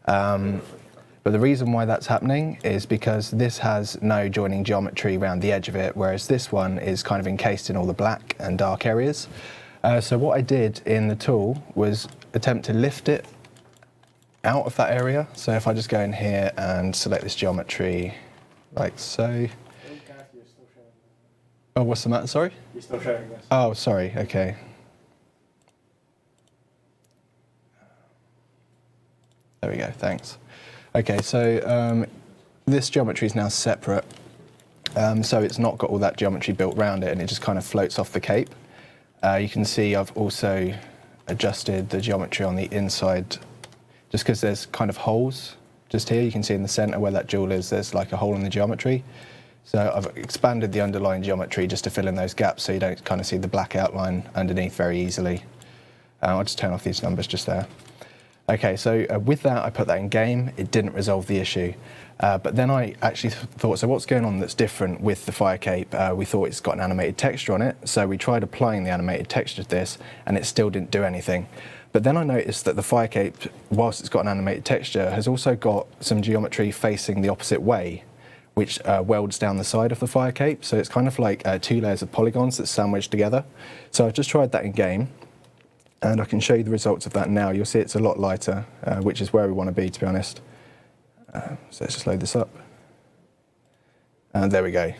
But the reason why that's happening is because this has no joining geometry around the edge of it, whereas this one is kind of encased in all the black and dark areas. So what I did in the tool was attempt to lift it out of that area. So if I just go in here and select this geometry like so. Oh, what's the matter? Sorry? You're still showing this. Oh, sorry. Okay. There we go. Thanks. Okay, so this geometry is now separate, So it's not got all that geometry built around it, and it just kind of floats off the cape. You can see I've also adjusted the geometry on the inside, just because there's kind of holes just here. You can see in the center where that jewel is, there's like a hole in the geometry. So I've expanded the underlying geometry just to fill in those gaps so you don't kind of see the black outline underneath very easily. I'll just turn off these numbers just there. Okay, so with that, I put that in game. It didn't resolve the issue. But then I actually thought, so what's going on that's different with the fire cape? We thought it's got an animated texture on it, so we tried applying the animated texture to this, and it still didn't do anything. But then I noticed that the fire cape, whilst it's got an animated texture, has also got some geometry facing the opposite way, which welds down the side of the fire cape. So it's kind of like 2 layers of polygons that's sandwiched together. So I've just tried that in game, and I can show you the results of that now. You'll see it's a lot lighter, which is where we want to be, to be honest. So let's just load this up. And there we go.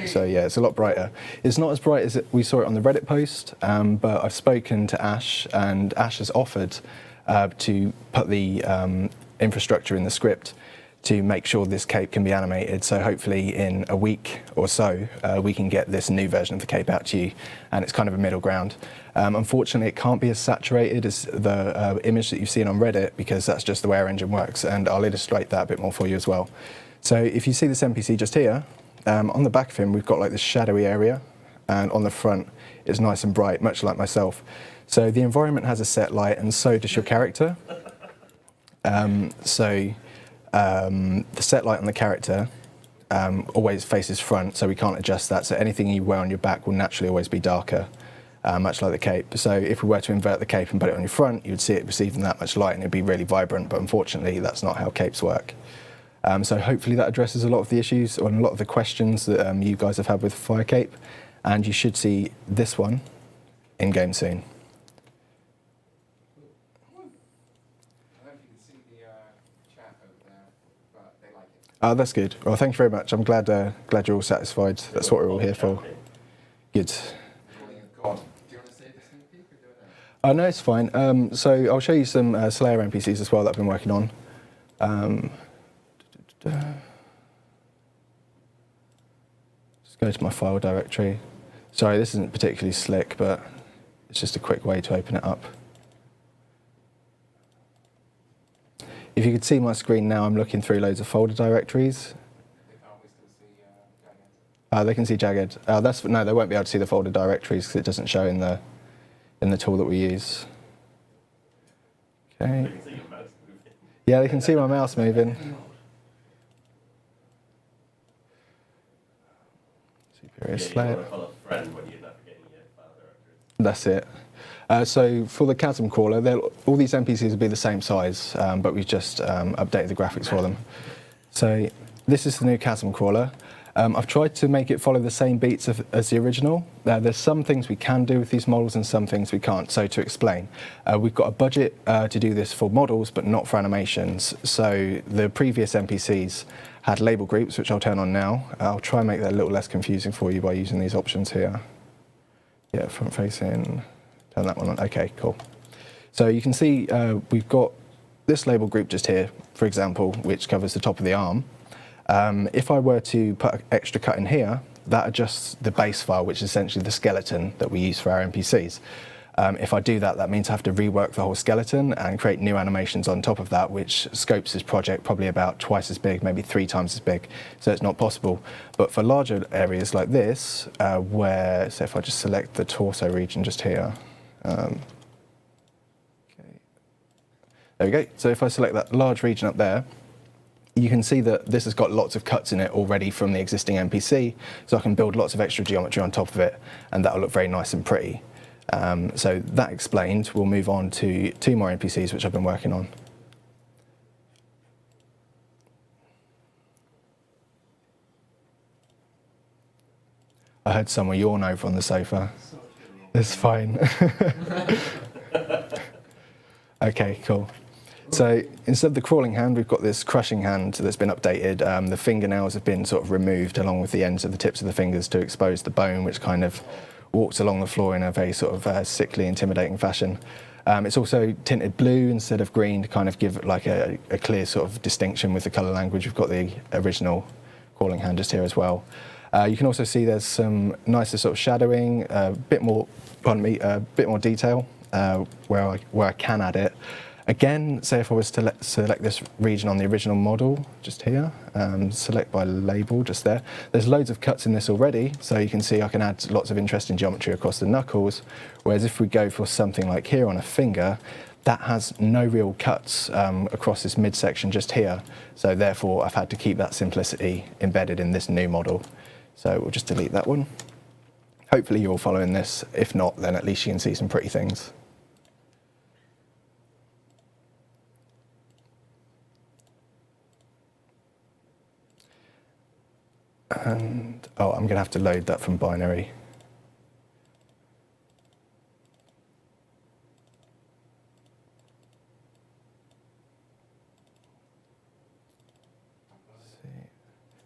So yeah, it's a lot brighter. It's not as bright as we saw it on the Reddit post, but I've spoken to Ash, and Ash has offered to put the infrastructure in the script to make sure this cape can be animated. So hopefully in a week or so, we can get this new version of the cape out to you, and it's kind of a middle ground. Unfortunately, it can't be as saturated as the image that you've seen on Reddit, because that's just the way our engine works, and I'll illustrate that a bit more for you as well. So if you see this NPC just here, on the back of him, we've got like this shadowy area, and on the front, it's nice and bright, much like myself. So the environment has a set light, and so does your character. The set light on the character always faces front, so we can't adjust that. So anything you wear on your back will naturally always be darker, much like the cape. So if we were to invert the cape and put it on your front, you'd see it receiving that much light and it'd be really vibrant, but unfortunately that's not how capes work. So hopefully that addresses a lot of the issues and a lot of the questions that you guys have had with Fire Cape, and you should see this one in game soon. Oh, that's good. Well, thank you very much. I'm glad you're all satisfied. That's what we're all here for. Good. Oh, no, it's fine. So I'll show you some Slayer NPCs as well that I've been working on. Just go to my file directory. Sorry, this isn't particularly slick, but it's just a quick way to open it up. If you could see my screen now, I'm looking through loads of folder directories. They can see Jagged. No, they won't be able to see the folder directories because it doesn't show in the tool that we use. Okay. Yeah, they can see my mouse moving. Superior Slayer. That's it. So for the chasm crawler, all these NPCs will be the same size, but we've just updated the graphics for them. So this is the new chasm crawler. I've tried to make it follow the same beats as the original. There's some things we can do with these models and some things we can't. So to explain, we've got a budget to do this for models, but not for animations. So the previous NPCs had label groups, which I'll turn on now. I'll try and make that a little less confusing for you by using these options here. Yeah, front facing. Turn that one on. Okay, cool. So you can see we've got this label group just here, for example, which covers the top of the arm. If I were to put extra cut in here, that adjusts the base file, which is essentially the skeleton that we use for our NPCs. If I do that, that means I have to rework the whole skeleton and create new animations on top of that, which scopes this project probably about twice as big, maybe 3 times as big, so it's not possible. But for larger areas like this, so if I just select the torso region just here, okay. There we go. So if I select that large region up there, you can see that this has got lots of cuts in it already from the existing NPC, so I can build lots of extra geometry on top of it, and that'll look very nice and pretty. So that explained, we'll move on to 2 more NPCs which I've been working on. I heard someone yawn over on the sofa. It's fine. Okay, cool. So instead of the crawling hand, we've got this crushing hand that's been updated. The fingernails have been sort of removed along with the ends of the tips of the fingers to expose the bone, which kind of walks along the floor in a very sort of sickly, intimidating fashion. It's also tinted blue instead of green to kind of give like a clear sort of distinction with the colour language. We've got the original crawling hand just here as well. You can also see there's some nicer sort of shadowing, a bit more detail where I can add it. Again, say if I was to select this region on the original model, just here, select by label, just there. There's loads of cuts in this already, so you can see I can add lots of interesting geometry across the knuckles, whereas if we go for something like here on a finger, that has no real cuts across this midsection just here, so therefore I've had to keep that simplicity embedded in this new model. So we'll just delete that one. Hopefully you're all following this. If not, then at least you can see some pretty things. And, oh, I'm going to have to load that from binary.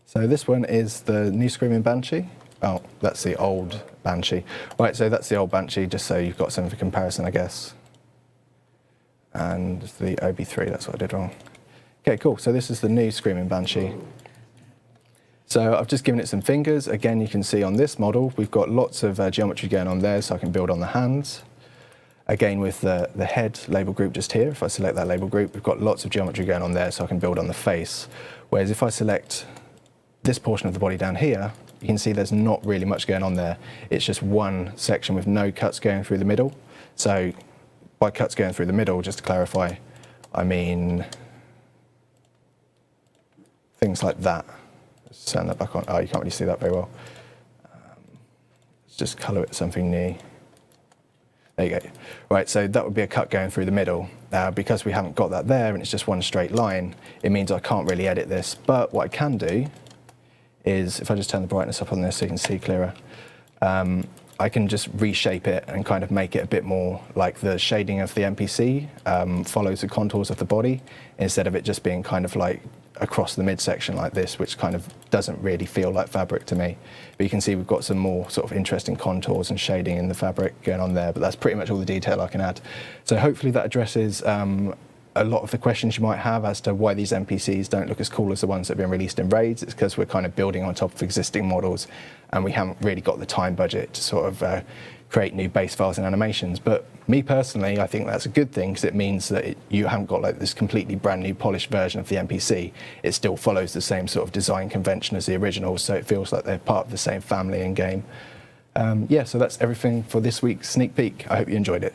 So this one is the new Screaming Banshee. Oh, that's the old Banshee. Right, so that's the old Banshee, just so you've got something for comparison, I guess. And the OB3, that's what I did wrong. Okay, cool. So this is the new Screaming Banshee. So I've just given it some fingers. Again, you can see on this model, we've got lots of geometry going on there, so I can build on the hands. Again, with the head label group just here, if I select that label group, we've got lots of geometry going on there, so I can build on the face. Whereas if I select this portion of the body down here, you can see there's not really much going on there. It's just one section with no cuts going through the middle. So by cuts going through the middle, just to clarify, I mean things like that. Let's turn that back on. Oh, you can't really see that very well. Let's just colour it something new. There you go. Right, so that would be a cut going through the middle. Because we haven't got that there and it's just one straight line, it means I can't really edit this. But what I can do is, if I just turn the brightness up on this so you can see clearer, I can just reshape it and kind of make it a bit more like the shading of the NPC follows the contours of the body, instead of it just being kind of like across the midsection like this, which kind of doesn't really feel like fabric to me. But you can see we've got some more sort of interesting contours and shading in the fabric going on there, but that's pretty much all the detail I can add. So hopefully that addresses a lot of the questions you might have as to why these NPCs don't look as cool as the ones that have been released in raids. It's because we're kind of building on top of existing models and we haven't really got the time budget to sort of create new base files and animations. But me personally, I think that's a good thing, because it means that you haven't got like this completely brand new polished version of the NPC. It still follows the same sort of design convention as the original, so it feels like they're part of the same family and game. Yeah, so that's everything for this week's sneak peek. I hope you enjoyed it.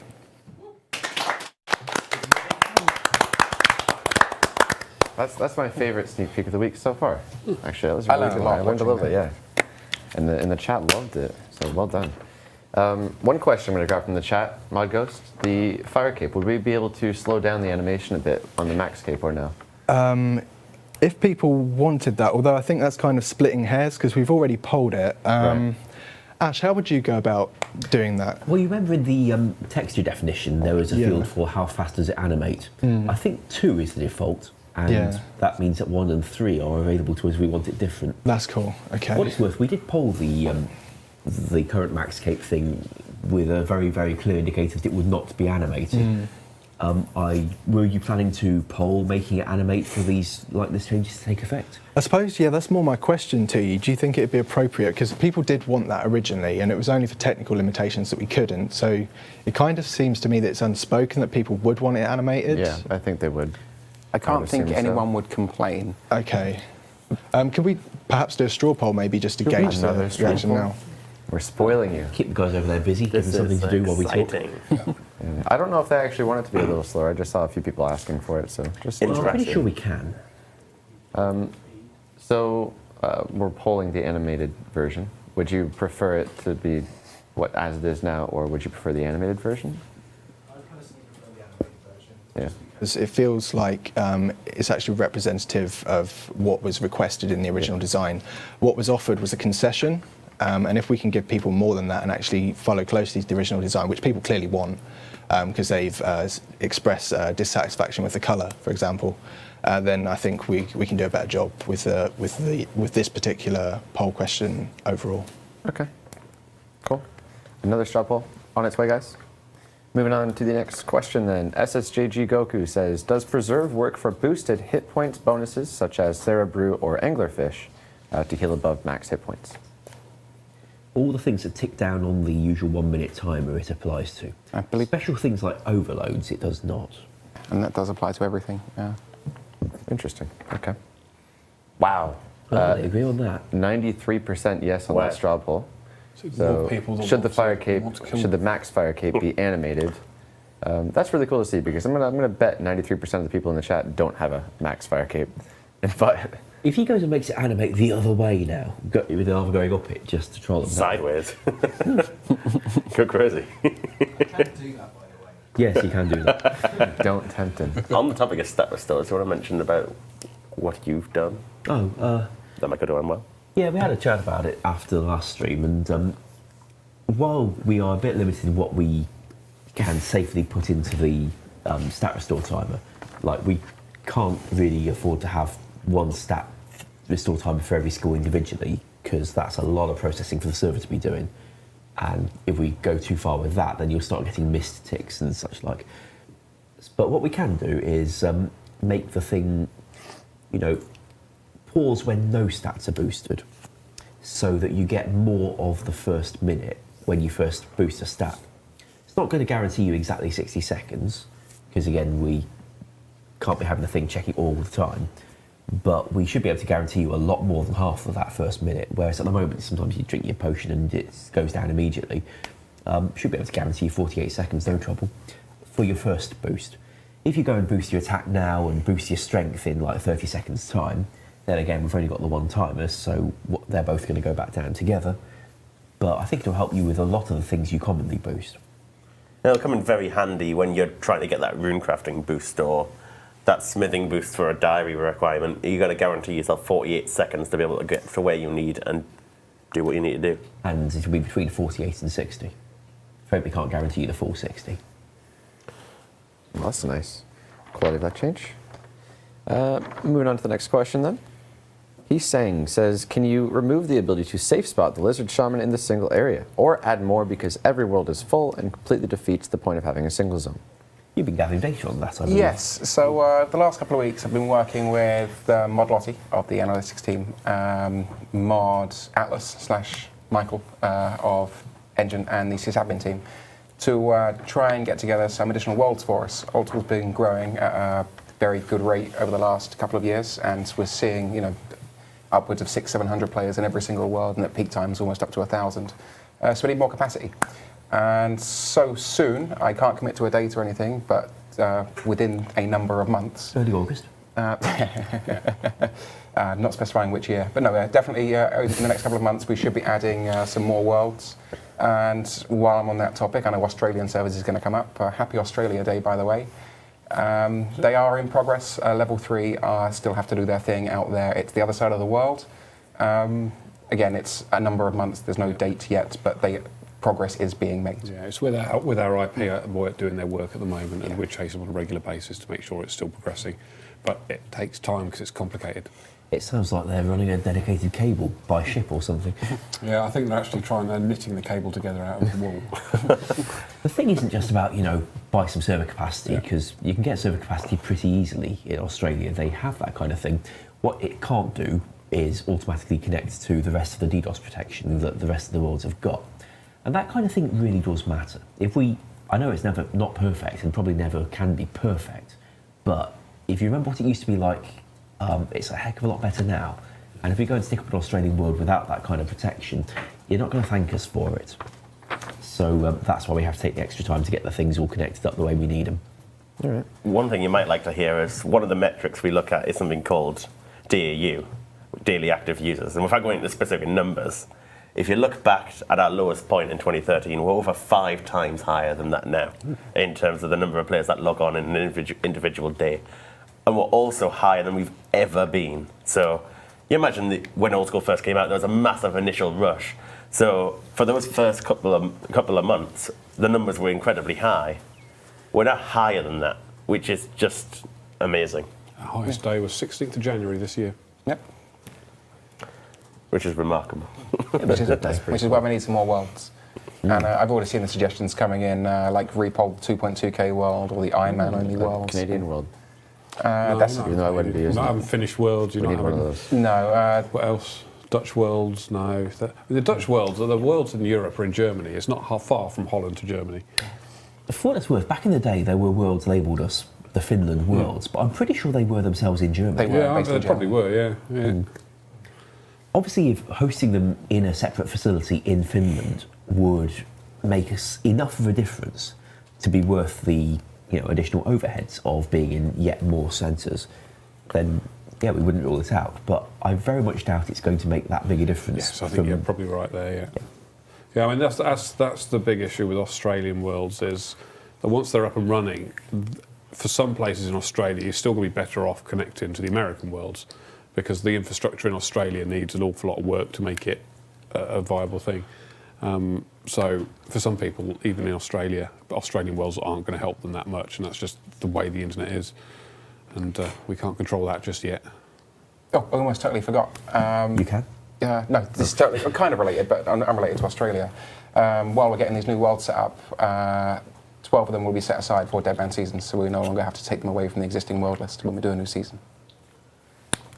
That's my favorite sneak peek of the week so far. Actually, that was I really learned good. a lot I learned a little watching bit, yeah. And the chat loved it, so well done. One question I'm going to grab from the chat, Mod Ghost, the fire cape, would we be able to slow down the animation a bit on the max cape or no? If people wanted that, although I think that's kind of splitting hairs because we've already polled it. Right. Ash, how would you go about doing that? Well, you remember in the texture definition, there was a Yeah. field for how fast does it animate. I think 2 is the default, and that means that 1 and 3 are available to us if we want it different. That's cool. Okay. What it's worth, we did poll the current Max Cape thing with a very, very clear indicator that it would not be animated. Were you planning to poll making it animate for these like this changes to take effect? I suppose, yeah, that's more my question to you. Do you think it'd be appropriate? Because people did want that originally, and it was only for technical limitations that we couldn't. So it kind of seems to me that it's unspoken that people would want it animated. Yeah, I think they would. I can't would think assume so. anyone would complain. Okay. Could we perhaps do a straw poll maybe just to gauge the Another straw reaction poll? now? We're spoiling you. Keep the guys over there busy, give them something to do while we talk. exciting. I don't know if they actually want it to be a little slower. I just saw a few people asking for it, so just Well, I'm pretty Interesting. sure we can. So we're polling the animated version. Would you prefer it to be what as it is now, or would you prefer the animated version? I personally prefer the animated version. Yeah. Because it feels like it's actually representative of what was requested in the original design. What was offered was a concession, and if we can give people more than that and actually follow closely to the original design, which people clearly want, because they've expressed dissatisfaction with the colour, for example, then I think we can do a better job with this particular poll question overall. Okay. Cool. Another straw poll on its way, guys. Moving on to the next question then. SSJG Goku says, does Preserve work for boosted hit points bonuses such as Cerebrew or Anglerfish to heal above max hit points? all the things that tick down on the usual 1 minute timer it applies to. I believe- Special things like overloads, it does not. And that does apply to everything. Yeah. Interesting. Okay. Wow. I agree on that. 93% yes on Wow. that straw poll. More So people than should the want to- fire cape, want to kill should the max fire cape be animated? That's really cool to see because I'm gonna bet 93% of the people in the chat don't have a max fire cape. But If he goes and makes it animate the other way now, with the arm going up it just to troll them. Sideways. Go crazy. I can't do that, by the way. Yes, you can do that. don't tempt him. On the topic of stat restores, do you want to mention about what you've done? That might go doing well. Yeah, we had a chat about it after the last stream, and while we are a bit limited in what we can safely put into the stat restore timer, like we can't really afford to have one stat restore timer for every skill individually, because that's a lot of processing for the server to be doing. And if we go too far with that, then you'll start getting missed ticks and such like. But what we can do is make the thing, pause when no stats are boosted, so that you get more of the first minute when you first boost a stat. It's not going to guarantee you exactly 60 seconds, because again, we can't be having the thing checking all the time, but we should be able to guarantee you a lot more than half of that first minute, whereas at the moment, sometimes you drink your potion and it goes down immediately. Should be able to guarantee you 48 seconds, no trouble, for your first boost. If you go and boost your attack now and boost your strength in like 30 seconds time, then again, we've only got the one timer, so they're both going to go back down together. But I think it'll help you with a lot of the things you commonly boost. It'll come in very handy when you're trying to get that rune crafting boost or that smithing boost for a diary requirement. You're going to guarantee yourself 48 seconds to be able to get to where you need and do what you need to do. And it'll be between 48 and 60. Afraid we can't guarantee you the full 60. Well, that's a nice quality of that change. Moving on to the next question then. Says, can you remove the ability to safe spot the lizard shaman in the single area, or add more because every world is full and completely defeats the point of having a single zone? You've been gathering data on that, I believe. Yes, so the last couple of weeks I've been working with Mod Lottie of the analytics team, Mod Atlas / Michael of Engine and the sysadmin team to try and get together some additional worlds for us. Old School's been growing at a very good rate over the last couple of years, and we're seeing, upwards of 600-700 players in every single world, and at peak times almost up to 1,000. So we need more capacity. And so soon, I can't commit to a date or anything, but within a number of months. Early August. Not specifying which year, but no, definitely in the next couple of months we should be adding some more worlds. And while I'm on that topic, I know Australian servers is going to come up. Happy Australia Day, by the way. They are in progress. Level 3 still have to do their thing out there. It's the other side of the world. Again, it's a number of months. There's no date yet, but progress is being made. Yeah, it's with our IP doing their work at the moment, and we're chasing on a regular basis to make sure it's still progressing. But it takes time because it's complicated. It sounds like they're running a dedicated cable by ship or something. Yeah, I think they're actually knitting the cable together out of the wall. The thing isn't just about, buy some server capacity, because you can get server capacity pretty easily in Australia. They have that kind of thing. What it can't do is automatically connect to the rest of the DDoS protection that the rest of the worlds have got. And that kind of thing really does matter. I know it's never not perfect and probably never can be perfect, but if you remember what it used to be like, it's a heck of a lot better now. And if we go and stick up an Australian world without that kind of protection, you're not going to thank us for it. So that's why we have to take the extra time to get the things all connected up the way we need them. All right. One thing you might like to hear is one of the metrics we look at is something called DAU, daily active users. And without going into specific numbers, if you look back at our lowest point in 2013, we're over 5 times higher than that now in terms of the number of players that log on in an individual day. And we're also higher than we've ever been. So you imagine when Old School first came out, there was a massive initial rush. So for those first couple of months, the numbers were incredibly high. We're now higher than that, which is just amazing. Our highest day was 16th of January this year. Yep. Which is remarkable. Which is why we need some more worlds. And I've already seen the suggestions coming in, like Repol 2.2k world or the Ironman only world. Canadian world. That's Even though I wouldn't be using I haven't finished Worlds, We need one of those. no. What else? Dutch worlds, no. The Dutch worlds, the worlds in Europe are in Germany. It's not far from Holland to Germany. For what it's worth, back in the day, there were worlds labelled as the Finland worlds, but I'm pretty sure they were themselves in Germany. They were. Yeah, based in they probably Germany. were, yeah. Obviously, if hosting them in a separate facility in Finland would make us enough of a difference to be worth the additional overheads of being in yet more centres, then yeah, we wouldn't rule it out. But I very much doubt it's going to make that big a difference. Yes, I think you're probably right there, yeah. Yeah, I mean, that's the big issue with Australian worlds is that once they're up and running, for some places in Australia, you're still going to be better off connecting to the American worlds because the infrastructure in Australia needs an awful lot of work to make it a viable thing. So for some people, even in Australia, Australian worlds aren't going to help them that much, and that's just the way the internet is. And we can't control that just yet. Oh, I almost totally forgot. You can. No, this is totally kind of related, but unrelated to Australia. While we're getting these new worlds set up, 12 of them will be set aside for Dead Man seasons, so we no longer have to take them away from the existing world list when we do a new season.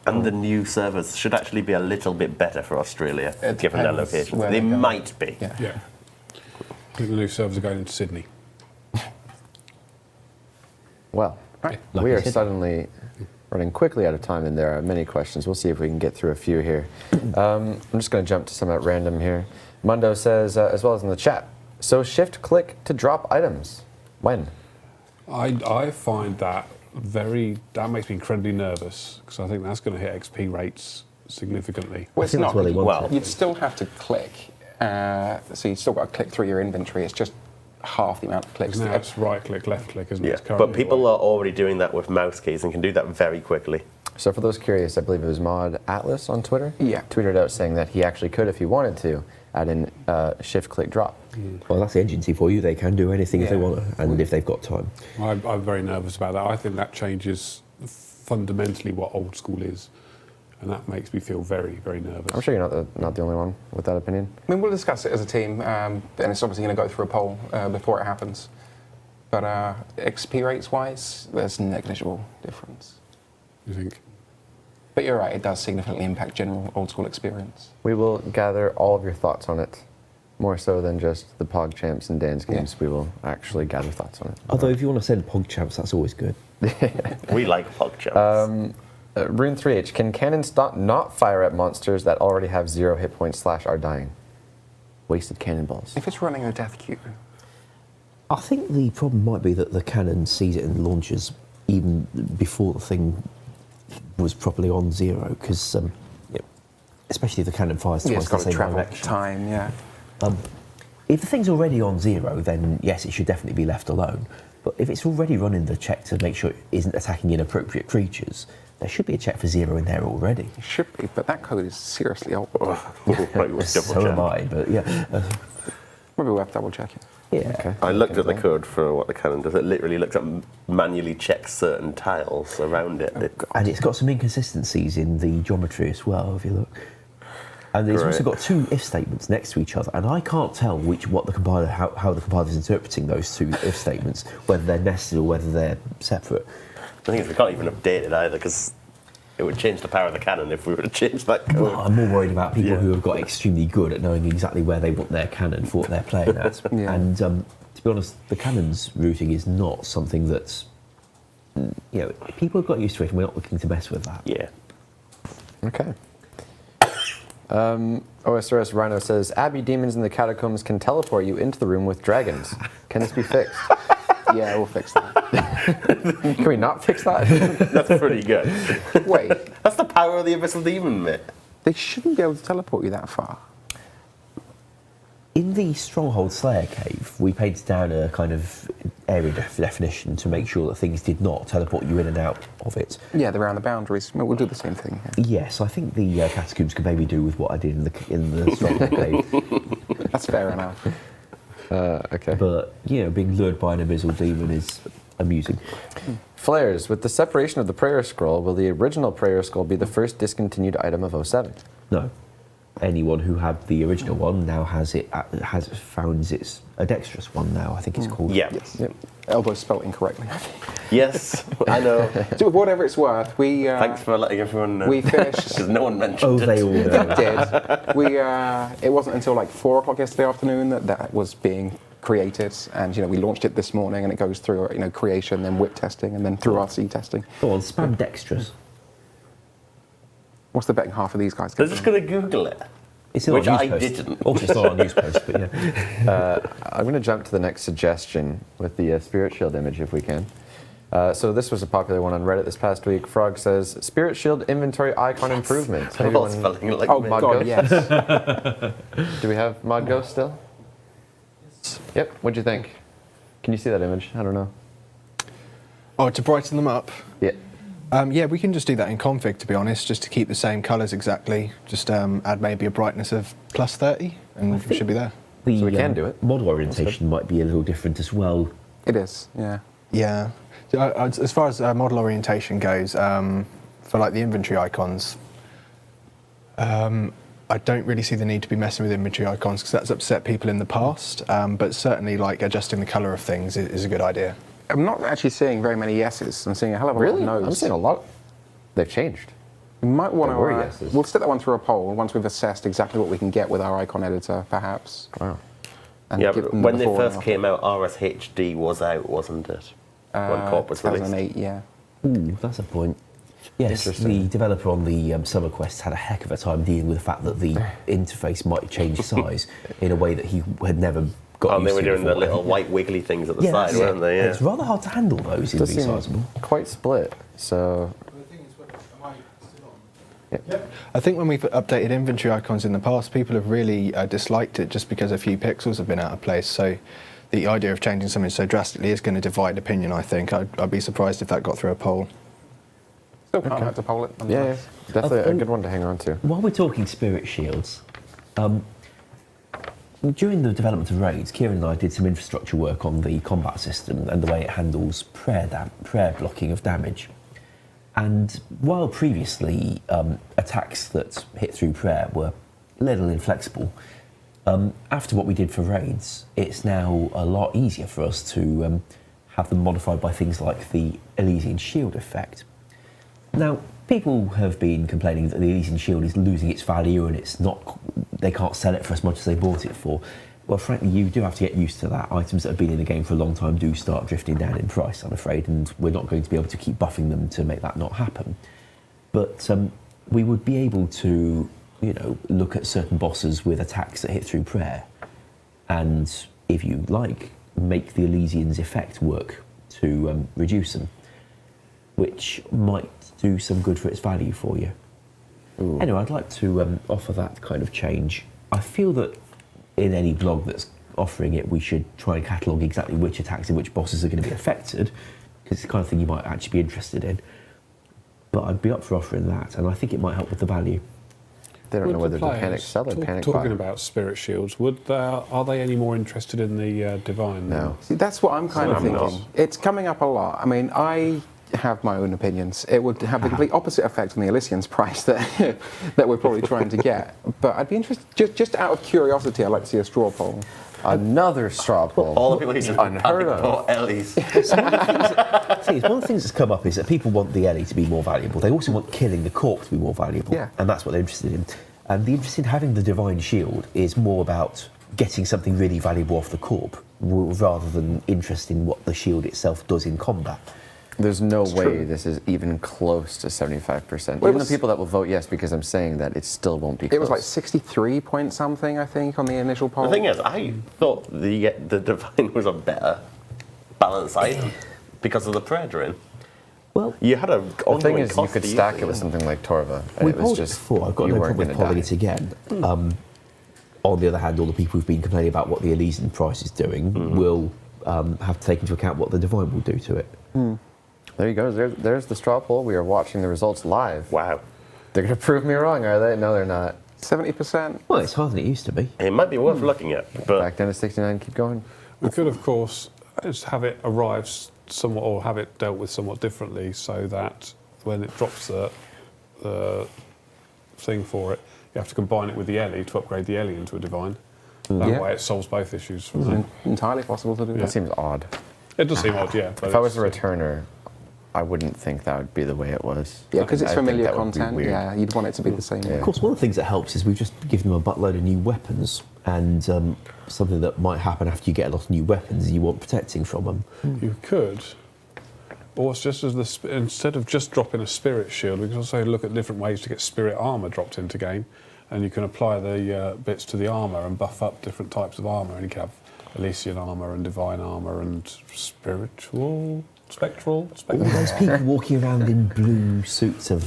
And the new servers should actually be a little bit better for Australia, It given their depends location. where They they go. might be. Yeah. Yeah. I think the new servers are going into Sydney. Well, Right. Like we I are said. suddenly running quickly out of time, and there are many questions. We'll see if we can get through a few here. I'm just going to jump to some at random here. Mundo says, as well as in the chat, so shift-click to drop items. When? I find that makes me incredibly nervous because I think that's going to hit XP rates significantly. Well, I it's think that's not. where they want Well, it. You'd still have to click. So you've still got to click through your inventory. It's just half the amount of clicks. Now it's right click, left click, isn't it? Yeah. It's currently But people are already doing that with mouse keys and can do that very quickly. So for those curious, I believe it was Mod Atlas on Twitter. Yeah. Tweeted out saying that he actually could, if he wanted to, add in shift-click drop. Well, that's the agency for you. They can do anything if they Yeah. want to, and if they've got time. I'm very nervous about that. I think that changes fundamentally what old school is, and that makes me feel very, very nervous. I'm sure you're not the only one with that opinion. I mean, we'll discuss it as a team, and it's obviously going to go through a poll before it happens. But XP rates-wise, there's negligible difference. You think? But you're right, it does significantly impact general old school experience. We will gather all of your thoughts on it, more so than just the PogChamps and Dan's games. Yeah. We will actually gather thoughts on it. Although, if you want to send PogChamps, that's always good. We like PogChamps. Rune 3H, can cannons not fire at monsters that already have 0 hit points / are dying? Wasted cannonballs. If it's running a death queue, I think the problem might be that the cannon sees it and launches even before the thing was properly on 0, because especially if the cannon fires yeah, twice it's the got to same travel direction. time, yeah. If the thing's already on 0, then yes, it should definitely be left alone. But if it's already running the check to make sure it isn't attacking inappropriate creatures, there should be a check for 0 in there already. It should be, but that code is seriously old. Maybe we'll So double am check. I, but yeah. Maybe we'll have to double check it. Yeah. Okay. I looked at the code for what the cannon does. It literally looks at manually checks certain tiles around it. And it's got some inconsistencies in the geometry as well, if you look. And it's also Great. got 2 if statements next to each other, and I can't tell how the compiler is interpreting those 2 if statements, whether they're nested or whether they're separate. The thing is, we can't even update it either because it would change the power of the cannon if we were to change that code. Well, I'm more worried about people Yeah. who have got extremely good at knowing exactly where they want their cannon for what they're playing at. Yeah. And to be honest, the cannon's routing is not something that's, people have got used to it, and we're not looking to mess with that. Yeah. Okay. OSRS Rhino says, Abbey demons in the catacombs can teleport you into the room with dragons. Can this be fixed? Yeah, we'll fix that. Can we not fix that? That's pretty good. Wait, That's the power of the Abyssal Demon, mate. they shouldn't be able to teleport you that far. In the Stronghold Slayer cave, we painted down a kind of area definition to make sure that things did not teleport you in and out of it. Yeah, they're around the boundaries. We'll do the same thing here. Yes, I think the catacombs could maybe do with what I did in the Stronghold cave. That's fair enough. Okay. But, being lured by an abyssal demon is amusing. Flares, with the separation of the prayer scroll, will the original prayer scroll be the first discontinued item of 07? No. Anyone who had the original one now has found it's a dexterous one now, I think it's called. Yeah. Yes. Yep. Elbow spelled incorrectly. Yes, I know. So whatever it's worth, we Thanks for letting everyone know. we finished. Because no one mentioned Oh, it. they all know. did. We it wasn't until like 4 o'clock yesterday afternoon that was being created, and we launched it this morning, and it goes through creation, then whip testing, and then through RC testing. Go on, spam dextrous. What's the betting half of these guys? They're just going to Google it. It's not Which on I news post. didn't. Also, it's not on news post, but yeah. I'm going to jump to the next suggestion with the Spirit Shield image if we can. So this was a popular one on Reddit this past week. Frog says, Spirit Shield inventory icon improvement. They're all spelling it like Oh me. God, Ghost? yes. Do we have Mod Ghost still? Yep. What'd you think? Can you see that image? I don't know. Oh, to brighten them up. Yeah. Yeah, we can just do that in config, to be honest, just to keep the same colours exactly. Just add maybe a brightness of plus 30, and we should be there. The, So we can do it. Model orientation might be a little different as well. It is. Yeah. Yeah. So, as far as model orientation goes, for like the inventory icons, I don't really see the need to be messing with inventory icons because that's upset people in the past. But certainly, like adjusting the colour of things is a good idea. I'm not actually seeing very many yeses. I'm seeing a hell of a lot Really? of no's. I'm seeing a lot. They've changed. We might want There were to. yeses. We'll stick that one through a poll once we've assessed exactly what we can get with our icon editor, perhaps. Wow. And Yeah, give but them when they before and first after. came out, RSHD was out, wasn't it? When Corp was released. 2008, yeah. Ooh, that's a point. Yes, Interesting. the developer on the Summer Quest had a heck of a time dealing with the fact that the interface might change size in a way that he had never got Oh, used they were to doing the before. little white wiggly things at the Yeah, side, that's it. weren't they? And Yeah. it's rather hard to handle those in Does being seem sizable. quite split. So The thing is, am I still on? I think when we've updated inventory icons in the past, people have really disliked it just because a few pixels have been out of place. So the idea of changing something so drastically is going to divide opinion, I think. I'd be surprised if that got through a poll. Still can't have to poll it. yeah, definitely a good one to hang on to. While we're talking Spirit Shields, during the development of Raids, Kieran and I did some infrastructure work on the combat system and the way it handles prayer blocking of damage. And while previously attacks that hit through prayer were a little inflexible, after what we did for Raids, it's now a lot easier for us to have them modified by things like the Elysian Shield effect. Now, people have been complaining that the Elysian Shield is losing its value and they can't sell it for as much as they bought it for. Well, frankly, you do have to get used to that. Items that have been in the game for a long time do start drifting down in price, I'm afraid, and we're not going to be able to keep buffing them to make that not happen. But we would be able to, look at certain bosses with attacks that hit through prayer, and if you like, make the Elysian's effect work to reduce them, which might do some good for its value for you. Ooh. Anyway, I'd like to offer that kind of change. I feel that in any blog that's offering it, we should try and catalogue exactly which attacks and which bosses are going to be affected, because it's the kind of thing you might actually be interested in. But I'd be up for offering that, and I think it might help with the value. They don't know Would the whether to panic players, sell or panic talking buy. about Spirit Shields, are they any more interested in the Divine? No. See, that's what I'm kind of I'm thinking. not. It's coming up a lot. I mean, I have my own opinions. It would have the complete opposite effect on the Elysian's price that that we're probably trying to get. But I'd be interested, just out of curiosity, I'd like to see a straw poll. Another straw poll. All the people who said Unheard of. poor Ellies. One of the things that's come up is that people want the Ellie to be more valuable. They also want killing the Corp to be more valuable. Yeah. And that's what they're interested in. And the interest in having the Divine Shield is more about getting something really valuable off the Corp, rather than interest in what the shield itself does in combat. There's no way true. this is even close to 75%. Well, it Even was- the people that will vote yes because I'm saying that, it still won't be close. It was like 63 point something, I think, on the initial poll. The thing is, I thought the Divine was a better balanced item because of the prayer drain. Well, You had a The thing is, you could stack it with something like Torva. And we it was polled it just, before. I've got you no weren't problem with gonna polling die. it again. On the other hand, all the people who've been complaining about what the Elysian price is doing will have to take into account what the Divine will do to it. There you go. There's the straw poll. We are watching the results live. Wow. They're going to prove me wrong, are they? No, they're not. 70%. Well, it's harder than it used to be. It might be worth looking at, but Back down to 69. Keep going. We could, of course, just have it arrive somewhat, or have it dealt with somewhat differently, so that when it drops the thing for it, you have to combine it with the Ellie to upgrade the Ellie into a Divine. That Yeah. way it solves both issues from that. Entirely possible to do That that. seems odd. It does seem odd, yeah. But If I was a it's- returner, I wouldn't think that would be the way it was. Yeah, because it's I think familiar that would be content. weird. Yeah, you'd want it to be the same. Yeah. Of course, one of the things that helps is we've just given them a buttload of new weapons, and something that might happen after you get a lot of new weapons, you want protecting from them. You could. Or it's just as instead of just dropping a spirit shield, we can also look at different ways to get spirit armor dropped into game, and you can apply the bits to the armor and buff up different types of armor, and you can have Elysian armor and divine armor and spectral. All those people walking around in blue suits of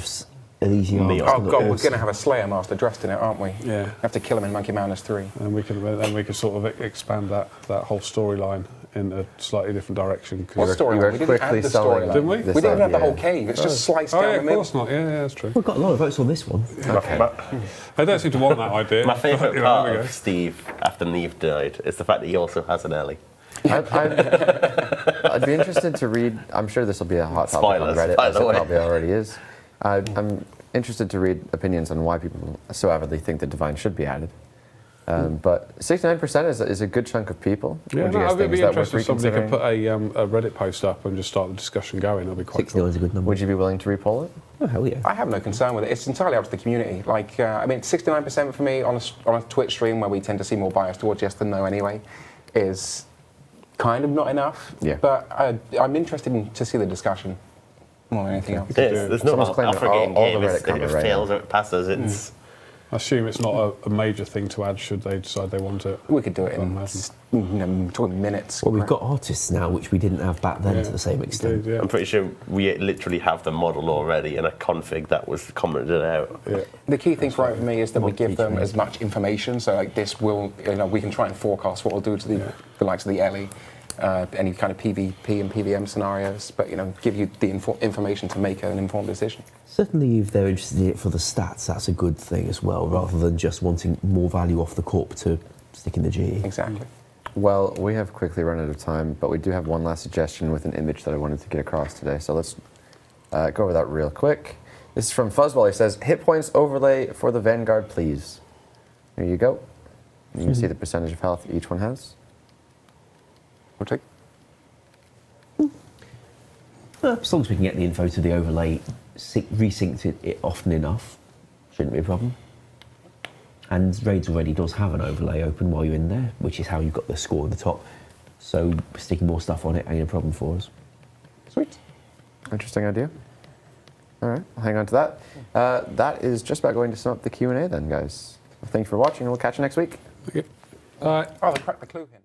Elysian armor. Oh god, we're going to have a Slayer Master dressed in it, aren't we? Yeah. We have to kill him in Monkey Madness 3. And we can sort of expand that whole storyline in a slightly different direction. 'cause- What storyline? You were We didn't quickly add the selling storyline. Didn't we? this We didn't have the idea. whole cave. It's just sliced Oh down yeah, the of middle. course not. Yeah, that's true. We've got a lot of votes on this one. Okay. I don't seem to want that idea. My favourite You know, part there we of go. Steve after Neve died is the fact that he also has an Ellie. I'd be interested to read. I'm sure this will be a hot topic Spoilers, on Reddit, by as the it way. probably already is. I'm interested to read opinions on why people so avidly think that Divine should be added. But 69% is a good chunk of people. Yeah, What do you no, guys I'd think? be Is that worth interested if somebody could reconsidering? put a Reddit post up and just start the discussion going. That'd be quite 69 cool. is a good number. Would you be willing to repoll it? Oh, hell yeah. I have no concern with it. It's entirely up to the community. Like, I mean, 69% for me on a Twitch stream where we tend to see more bias towards yes than no anyway, is kind of not enough. Yeah. But I'm interested to see the discussion more than anything else. There's no Someone's claiming alpha all game the game. Reddit If comment it right fails now. or it passes, it's... I assume it's not a major thing to add should they decide they want it. We could do it in Imagine. talking minutes. Well, we've got artists now, which we didn't have back then Yeah, to the same extent. indeed, yeah. I'm pretty sure we literally have the model already in a config that was commented out. Yeah. The key thing for me is that we Mod give them feature. as much information. So like this will, we can try and forecast what we'll do to the likes of the Ellie, any kind of PvP and PvM scenarios. But give you the information to make an informed decision. Certainly, if they're interested in it for the stats, that's a good thing as well, rather than just wanting more value off the corp to stick in the GE. Exactly. Well, we have quickly run out of time, but we do have one last suggestion with an image that I wanted to get across today. So let's go over that real quick. This is from Fuzzball. He says, hit points overlay for the Vanguard, please. There you go. You can see the percentage of health each one has. We'll take. As long as we can get the info to the overlay, resynced it often enough, shouldn't be a problem. And Raids already does have an overlay open while you're in there, which is how you've got the score at the top. So sticking more stuff on it ain't a problem for us. Sweet. Interesting idea. All right, I'll hang on to that. That is just about going to sum up the Q&A then, guys. Thank you for watching, and we'll catch you next week. Okay. All right. Oh, they cracked the clue hint.